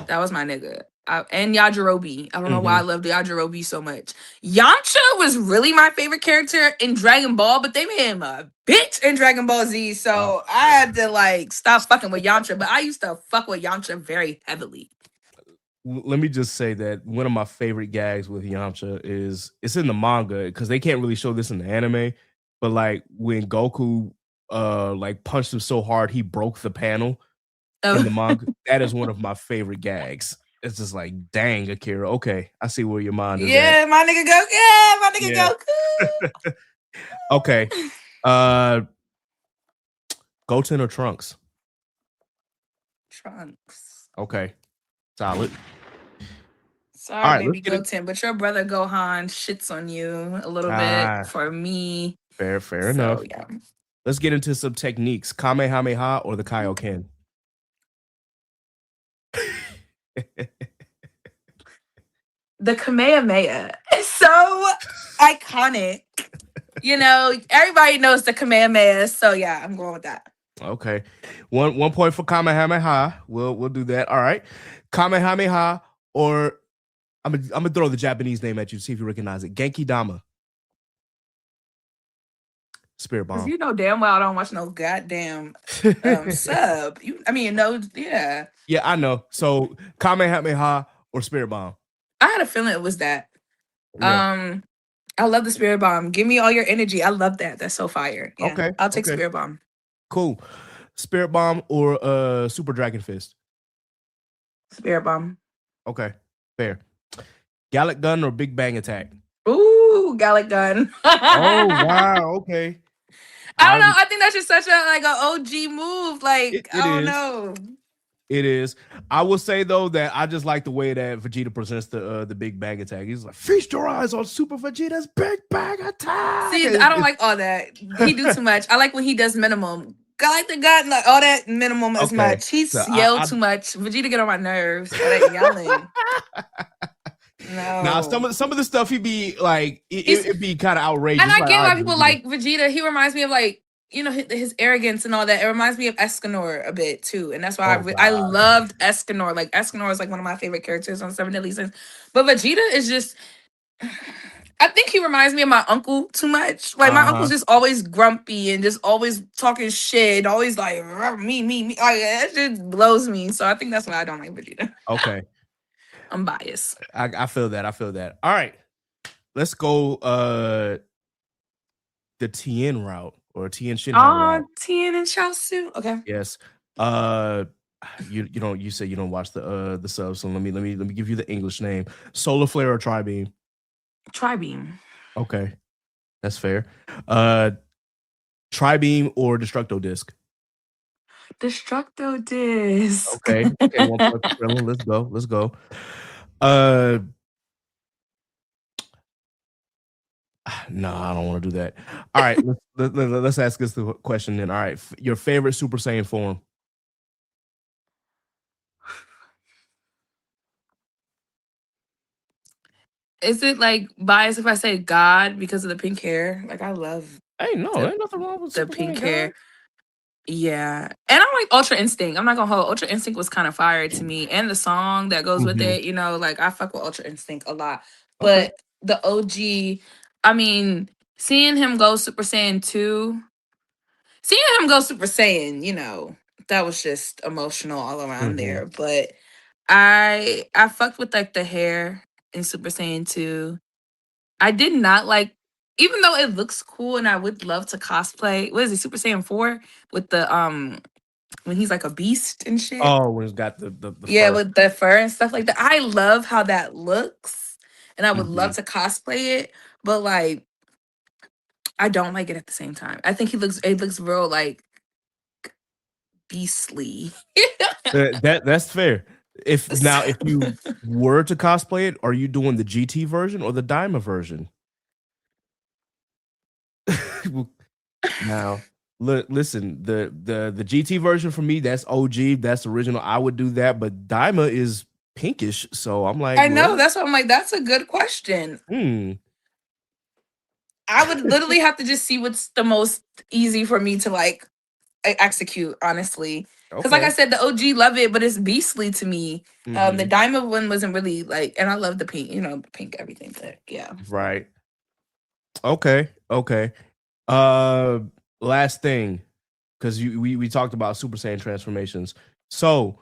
That was my nigga. And Yajirobe. I don't know why I loved Yajirobe so much. Yamcha was really my favorite character in Dragon Ball, but they made him a bitch in Dragon Ball Z, so I had to stop fucking with Yamcha. But I used to fuck with Yamcha very heavily. Let me just say that one of my favorite gags with Yamcha is it's in the manga because they can't really show this in the anime, but when Goku punched him so hard he broke the panel in the manga. That is one of my favorite gags. It's just like, dang, Akira. Okay, I see where your mind is. Yeah, my nigga Goku. Yeah, my nigga Goku. Okay. Goten or Trunks? Trunks. Okay. Solid. Sorry, baby Goten, but your brother Gohan shits on you a little bit for me. Fair enough. Yeah. Let's get into some techniques. Kamehameha or the Kaioken? The Kamehameha is so iconic. Everybody knows the Kamehameha, so yeah, I'm going with that. Okay. One point for Kamehameha. We'll do that. All right. Kamehameha or I'm gonna throw the Japanese name at you to see if you recognize it. Genki Dama. Spirit Bomb. You know damn well I don't watch no goddamn sub. Yeah. Yeah, I know. So Kamehameha or Spirit Bomb? I had a feeling it was that. Yeah. I love the Spirit Bomb. Give me all your energy. I love that. That's so fire. Yeah, okay. I'll take Spirit Bomb. Cool. Spirit Bomb or Super Dragon Fist? Spirit Bomb. Okay. Fair. Gallic Gun or Big Bang Attack? Ooh, Gallic Gun. Oh, wow. Okay. I don't know. I think that's just such an OG move. I don't know. It is. I will say though that I just like the way that Vegeta presents the Big Bang Attack. He's like, feast your eyes on Super Vegeta's Big Bang Attack. See, I don't like all that. He do too much. I like when he does minimum. I like the guy all that minimum as much. He yells too much. Vegeta get on my nerves. All that yelling. Now some No. of the stuff he'd be like, it'd be kind of outrageous. And I Like, get all why right, people Vegeta. like Vegeta. He reminds me of like, you know, his arrogance and all that. It reminds me of Escanor a bit too, and that's why Oh, I God. loved Escanor. Like Escanor is like one of my favorite characters on Seven Deadly Sins. But Vegeta is just, I think he reminds me of my uncle too much. Like my uncle's just always grumpy and just always talking shit, always like me. Like that shit blows me. So I think that's why I don't like Vegeta. Okay. I'm biased. I feel that. I feel that. All right. Let's go the Tien route or Tien Shinhan route. Tien and Chaozu. Okay. Yes. You say you don't watch the subs, so let me give you the English name. Solar Flare or Tri-Beam. Tri-Beam. Okay. That's fair. Tri-Beam or Destructo Disc. Destructo Disc. Okay. 1 point for Krillin. Let's go. No, I don't want to do that. All right, let's ask this the question then. All right, your favorite Super Saiyan form? Is it like biased if I say God because of the pink hair? Like I love Hey, no, the, ain't nothing wrong with the Super pink Saiyan hair. God. Yeah. And I like Ultra Instinct. I'm not gonna hold. Ultra Instinct was kind of fire to me. And the song that goes with it, you know, like I fuck with Ultra Instinct a lot. But the OG, I mean, seeing him go Super Saiyan 2, seeing him go Super Saiyan, you know, that was just emotional all around there. But I fucked with like the hair in Super Saiyan 2. I did not like, even though it looks cool and I would love to cosplay. What is it, Super Saiyan 4 with the when he's like a beast and shit? Oh, when it's got the Yeah, fur. with the fur and stuff like that. I love how that looks, and I would love to cosplay it, but like I don't like it at the same time. I think it looks real like beastly. That's fair. If you were to cosplay it, are you doing the GT version or the Daima version? Now, listen, the GT version for me, that's OG, that's original. I would do that, but Daima is pinkish, so I'm like, I know, that's what I'm like. That's a good question. I would literally have to just see what's the most easy for me to like execute, honestly. Because like I said, the OG love it, but it's beastly to me. The diamond one wasn't really like, and I love the pink, you know, pink everything. But yeah, right. Okay. Last thing, because we talked about Super Saiyan transformations. So,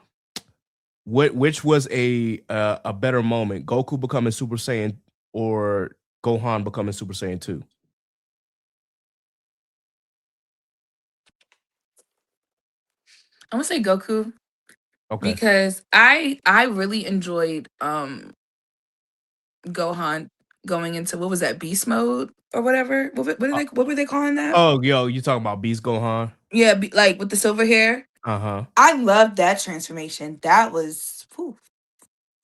which was a better moment, Goku becoming Super Saiyan or Gohan becoming Super Saiyan 2? I'm gonna say Goku. Okay. Because I really enjoyed Gohan going into, what was that, beast mode or whatever. What were they calling that? Oh, yo, you talking about Beast Gohan? Yeah, like with the silver hair. I loved that transformation. That was, whew.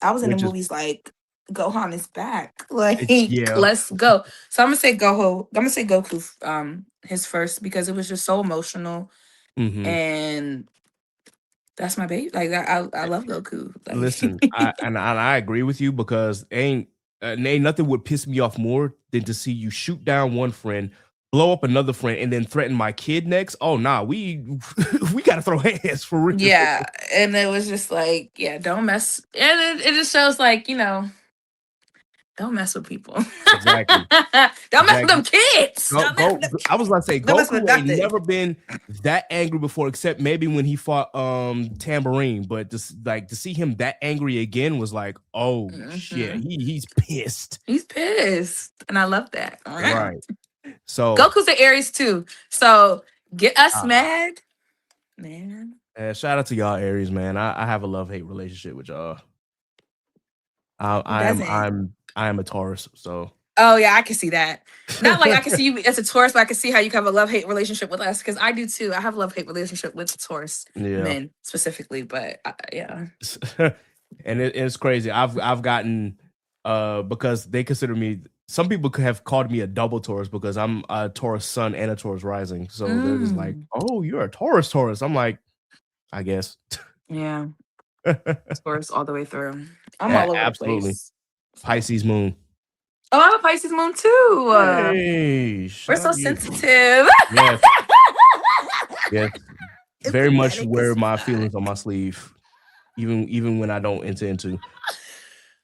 I was in the movies like, Gohan is back. Like, let's go. So I'm gonna say Goku, his first, because it was just so emotional. And that's my baby. Like I love Goku. Like, listen, I agree with you, because ain't nothing would piss me off more than to see you shoot down one friend, blow up another friend, and then threaten my kid next. Oh nah, we gotta throw hands for real. Yeah, and it was just like, yeah, don't mess. And it just shows like, you know, don't mess with people. Exactly. Don't mess with them kids. I was about to say, Goku ain't never been that angry before, except maybe when he fought Tambourine. But just like to see him that angry again was like, oh shit, he's pissed. He's pissed, and I love that. Right. So Goku's an Aries too. So get us mad, man. Shout out to y'all Aries, man. I have a love-hate relationship with y'all. I am a Taurus, so. Oh yeah, I can see that. Not like I can see you as a Taurus, but I can see how you have a love-hate relationship with us, because I do too. I have a love-hate relationship with Taurus men specifically, but yeah. And it's crazy. I've gotten because they consider me. Some people have called me a double Taurus because I'm a Taurus sun and a Taurus rising. So they're just like, "Oh, you're a Taurus." I'm like, I guess. Yeah. Taurus all the way through. I'm all over the place. Pisces moon. Oh, I'm a Pisces moon too. Hey, We're shout so out to you. sensitive. Yes, yes. It's Very much dramatic wear as my fuck. feelings on my sleeve, even when I don't intend to.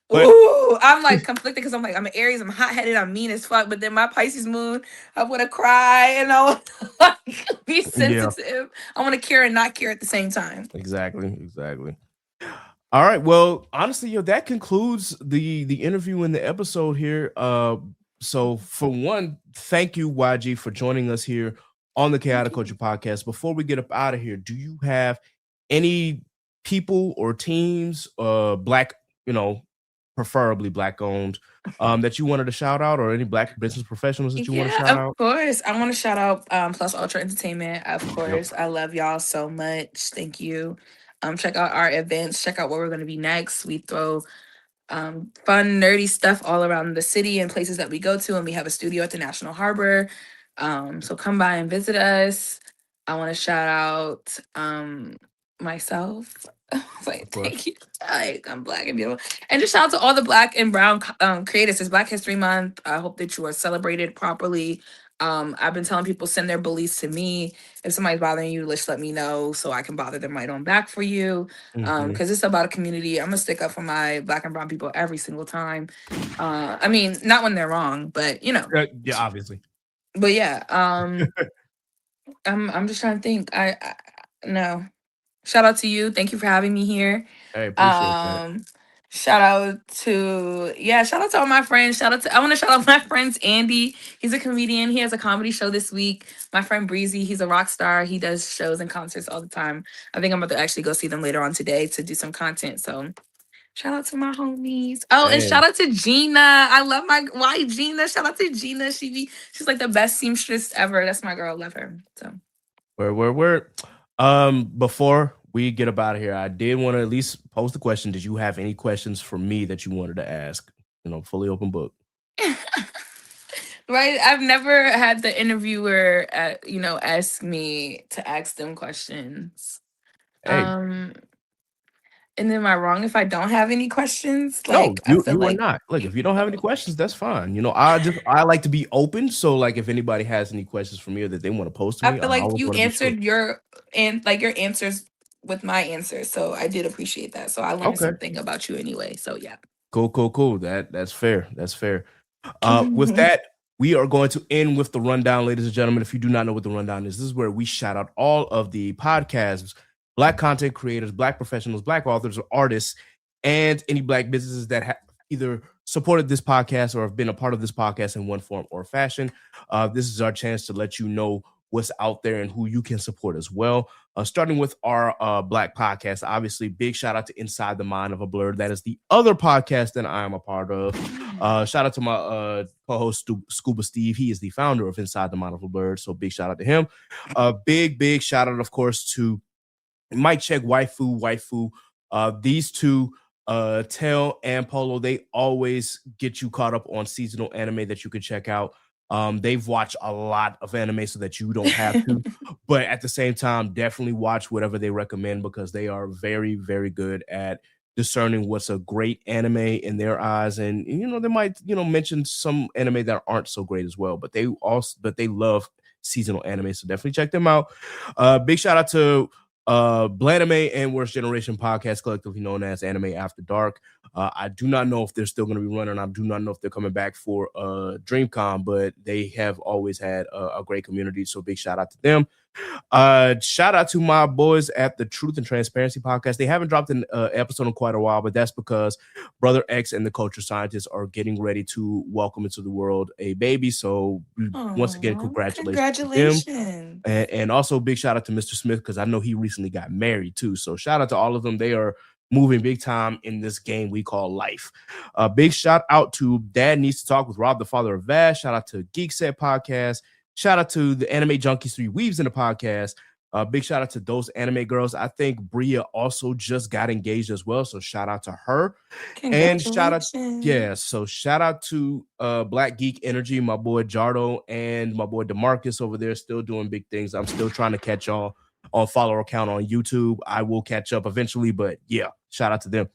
But Ooh, I'm like conflicted because I'm like, I'm an Aries, I'm hot headed, I'm mean as fuck. But then my Pisces moon, I want to cry and I want to like be yeah, sensitive. I want to care and not care at the same time. exactly. All right. Well, honestly, that concludes the interview and the episode here. So for one, thank you, YG, for joining us here on the Chaotic Culture Podcast. Before we get up out of here, do you have any people or teams, black, preferably black owned, that you wanted to shout out, or any black business professionals that you want to Yeah, shout of out? course. I want to shout out Plus Ultra Entertainment. Of Yep. course. I love y'all so much. Thank you. Check out our events, check out where we're gonna be next. We throw fun, nerdy stuff all around the city and places that we go to, and we have a studio at the National Harbor. So come by and visit us. I want to shout out myself. Like, Of course. thank you. Like, I'm black and beautiful. And just shout out to all the black and brown creators. It's Black History Month. I hope that you are celebrated properly. I've been telling people send their beliefs to me. If somebody's bothering you, just let me know so I can bother them right on back for you. Mhm. Because it's about a community. I'm gonna stick up for my black and brown people every single time. I mean, not when they're wrong, but Yeah, obviously. but yeah. I'm just trying to think. I no. Shout out to you. Thank you for having me here. I appreciate that. Shout out to all my friends. I want to shout out my friends Andy. He's a comedian. He has a comedy show this week. My friend Breezy, he's a rock star. He does shows and concerts all the time. I think I'm about to actually go see them later on today to do some content. So shout out to my homies. Oh, and Hey, shout out to Gina. I love my why Gina. Shout out to Gina. She's like the best seamstress ever. That's my girl. Love her. So where? Before we get up out of here, I did want to at least pose the question. Did you have any questions for me that you wanted to ask? Fully open book. right. I've never had the interviewer ask me to ask them questions. Hey, And am I wrong if I don't have any questions? no, Like I feel you are like not. Look, if you don't have any questions, that's fine. I like to be open. So like, if anybody has any questions for me or that they want to post to I me, I feel like always you want to be sure. answered your answers with my answers. So I did appreciate that. So I learned Okay, something about you anyway. So yeah. cool. That's fair. That's fair. With that, we are going to end with the rundown, ladies and gentlemen. If you do not know what the rundown is, this is where we shout out all of the podcasts, black content creators, black professionals, black authors or artists, and any black businesses that have either supported this podcast or have been a part of this podcast in one form or fashion. This is our chance to let you know what's out there and who you can support as well. Starting with our black podcast, obviously, big shout out to Inside the Mind of a Blur. That is the other podcast that I am a part of. Shout out to my co-host Scuba Steve. He is the founder of Inside the Mind of a Blur. So big shout out to him. Big shout out, of course, to Mike Check, Waifu. These two, Tell and Polo, they always get you caught up on seasonal anime that you can check out. They've watched a lot of anime so that you don't have to, but at the same time, definitely watch whatever they recommend because they are very, very good at discerning what's a great anime in their eyes. And they might, mention some anime that aren't so great as well, but they love seasonal anime. So definitely check them out. Big shout out to Blanime and Worst Generation podcast, collectively known as Anime After Dark. I do not know if they're still going to be running. I do not know if they're coming back for DreamCon, but they have always had a great community. So big shout out to them. Shout out to my boys at the Truth and Transparency podcast. They haven't dropped an episode in quite a while, but that's because Brother X and the Culture Scientists are getting ready to welcome into the world a baby. So once again, congratulations to them. And also big shout out to Mr. Smith because I know he recently got married too. So shout out to all of them. They are moving big time in this game we call life. Big shout out to Dad Needs to Talk with Rob, the father of Vash. Shout out to Geek Set Podcast. Shout out to the Anime Junkies 3 Weaves in the podcast. Big shout out to those anime girls. I think Bria also just got engaged as well. So shout out to her. And shout out to Black Geek Energy, my boy Jardo and my boy DeMarcus over there still doing big things. I'm still trying to catch y'all on follower account on YouTube. I will catch up eventually, but yeah, shout out to them.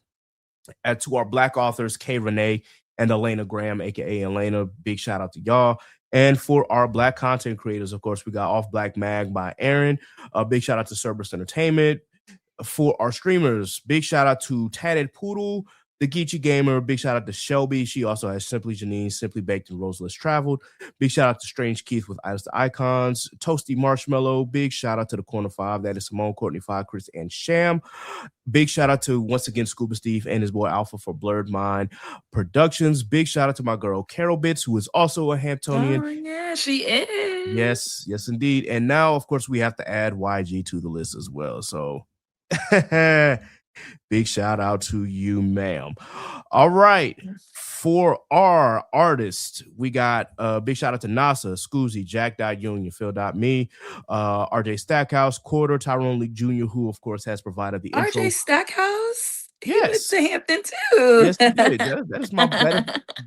And to our black authors, K. Renee, and Elena Graham, aka Elena. Big shout out to y'all. And for our Black content creators, of course, we got Off Black Mag by Aaron. Big shout out to Cerberus Entertainment. For our streamers, big shout out to Tatted Poodle, the Geechee Gamer. Big shout out to Shelby. She also has Simply Janine, Simply Baked, and Rose Less Traveled. Big shout out to Strange Keith with Idols to Icons. Toasty Marshmallow. Big shout out to the Corner 5. That is Simone, Courtney 5, Chris, and Sham. Big shout out to, once again, Scuba Steve and his boy Alpha for Blurred Mind Productions. Big shout out to my girl Carol Bits, who is also a Hamptonian. Oh, yeah, she is. Yes, yes, indeed. And now, of course, we have to add YG to the list as well. So big shout out to you, ma'am. All right. For our artists, we got big shout out to NASA, Scoozy, Jack.Union, Phil.me, RJ Stackhouse, Quarter, Tyrone League Jr., who, of course, has provided the intro. RJ Stackhouse? Yes. He went to Hampton too. Yes, he did.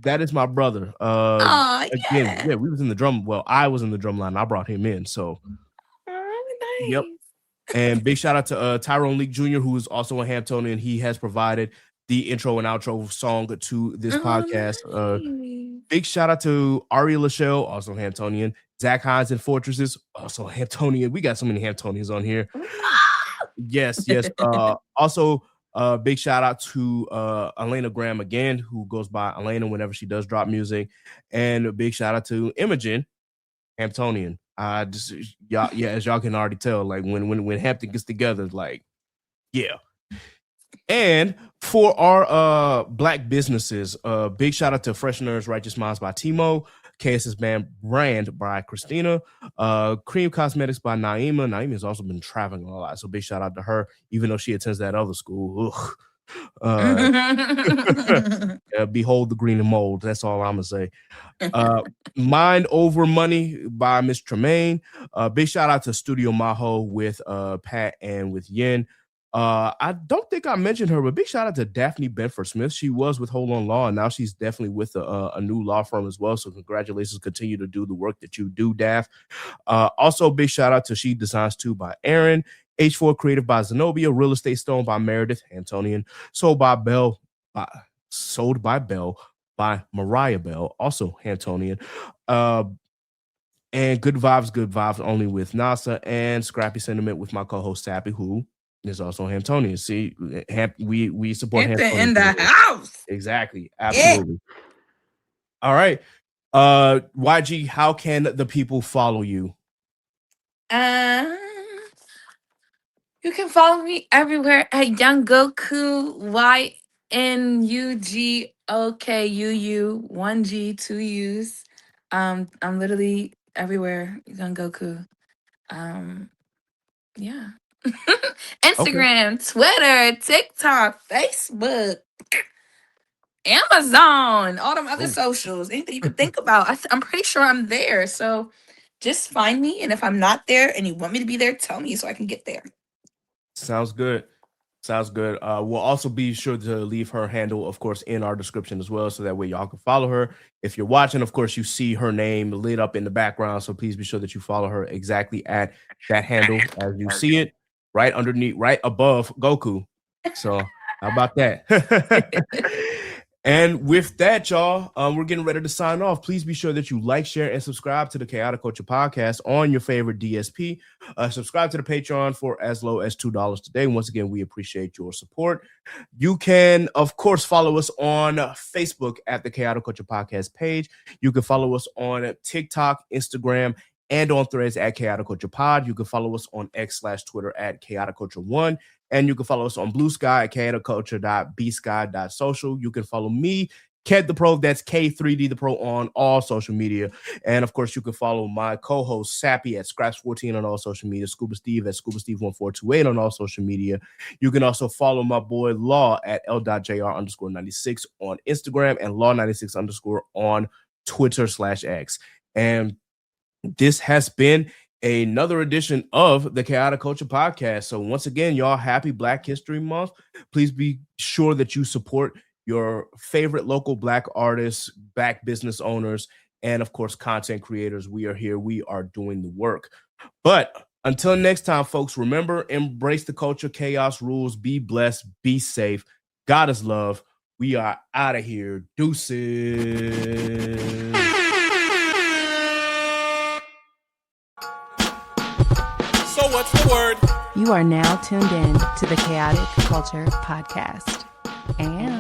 That is my brother. Oh, Again, yeah, we was in the drum. Well, I was in the drum line. I brought him in. So, oh, nice. Yep. And big shout out to Tyrone League Jr., who is also a Hamptonian. He has provided the intro and outro song to this podcast. Nice. Big shout out to Ari Lachelle, also Hamptonian. Zach Hines and Fortresses, also Hamptonian. We got so many Hamptonians on here. Yes. Also, big shout out to Elena Graham again, who goes by Elena whenever she does drop music. And a big shout out to Imogen, Hamptonian. As y'all can already tell, like when Hampton gets together, like, yeah. And for our Black businesses, big shout out to Fresheners Righteous Minds by Timo, KSS Brand by Christina, Cream Cosmetics by Naima. Naima has also been traveling a lot, so big shout out to her, even though she attends that other school. Behold the green and mold. That's all I'm gonna say. Mind Over Money by Miss Tremaine. Big shout out to Studio Maho with Pat and with Yin. I don't think I mentioned her, but big shout out to Daphne Benford Smith. She was with Hold On Law, and now she's definitely with a new law firm as well. So congratulations, continue to do the work that you do, Daph. Also, big shout out to She Designs Too by Aaron. H4 Creative by Zenobia. Real Estate Stone by Meredith, Hamptonian. Sold by Bell by Mariah Bell, also Hamptonian. And Good Vibes only with NASA, and Scrappy Sentiment with my co-host Sappy, who is also Hamptonian. See, we support Hampton in the house. Exactly, absolutely. Yeah. All right, YG, how can the people follow you? You can follow me everywhere at YunGokuu, YNUGOKUU, 1G, 2 U's. I'm literally everywhere, YunGokuu. Yeah. Instagram, Twitter, TikTok, Facebook, Amazon, all them other socials, anything you can think about. I'm pretty sure I'm there. So just find me. And if I'm not there and you want me to be there, tell me so I can get there. Sounds good. We'll also be sure to leave her handle, of course, in our description as well, so that way y'all can follow her. If you're watching, of course, you see her name lit up in the background, so please be sure that you follow her exactly at that handle as you see it, right underneath, right above Goku. So how about that? And with that, y'all, we're getting ready to sign off. Please be sure that you like, share, and subscribe to the Chaotic Culture Podcast on your favorite DSP. Subscribe to the Patreon for as low as $2 today. Once again, we appreciate your support. You can, of course, follow us on Facebook at the Chaotic Culture Podcast page. You can follow us on TikTok, Instagram, and on Threads at Chaotic Culture Pod. You can follow us on X/Twitter at Chaotic Culture 1. And you can follow us on Blue Sky at chaoticculture.bsky.social. You can follow me, Ked the Pro, that's K3D the Pro on all social media. And of course, you can follow my co-host Sappy at Scraps14 on all social media, Scuba Steve at ScubaSteve1428 on all social media. You can also follow my boy Law at L.JR_96 on Instagram and Law96_ on Twitter/X. And this has been another edition of the Chaotic Culture Podcast. So once again, y'all, happy Black History Month. Please be sure that you support your favorite local Black artists, Black business owners, and of course, content creators. We are here. We are doing the work. But until next time, folks, remember, embrace the culture. Chaos rules. Be blessed. Be safe. God is love. We are out of here. Deuces. So what's the word? You are now tuned in to the Chaotic Culture Podcast. And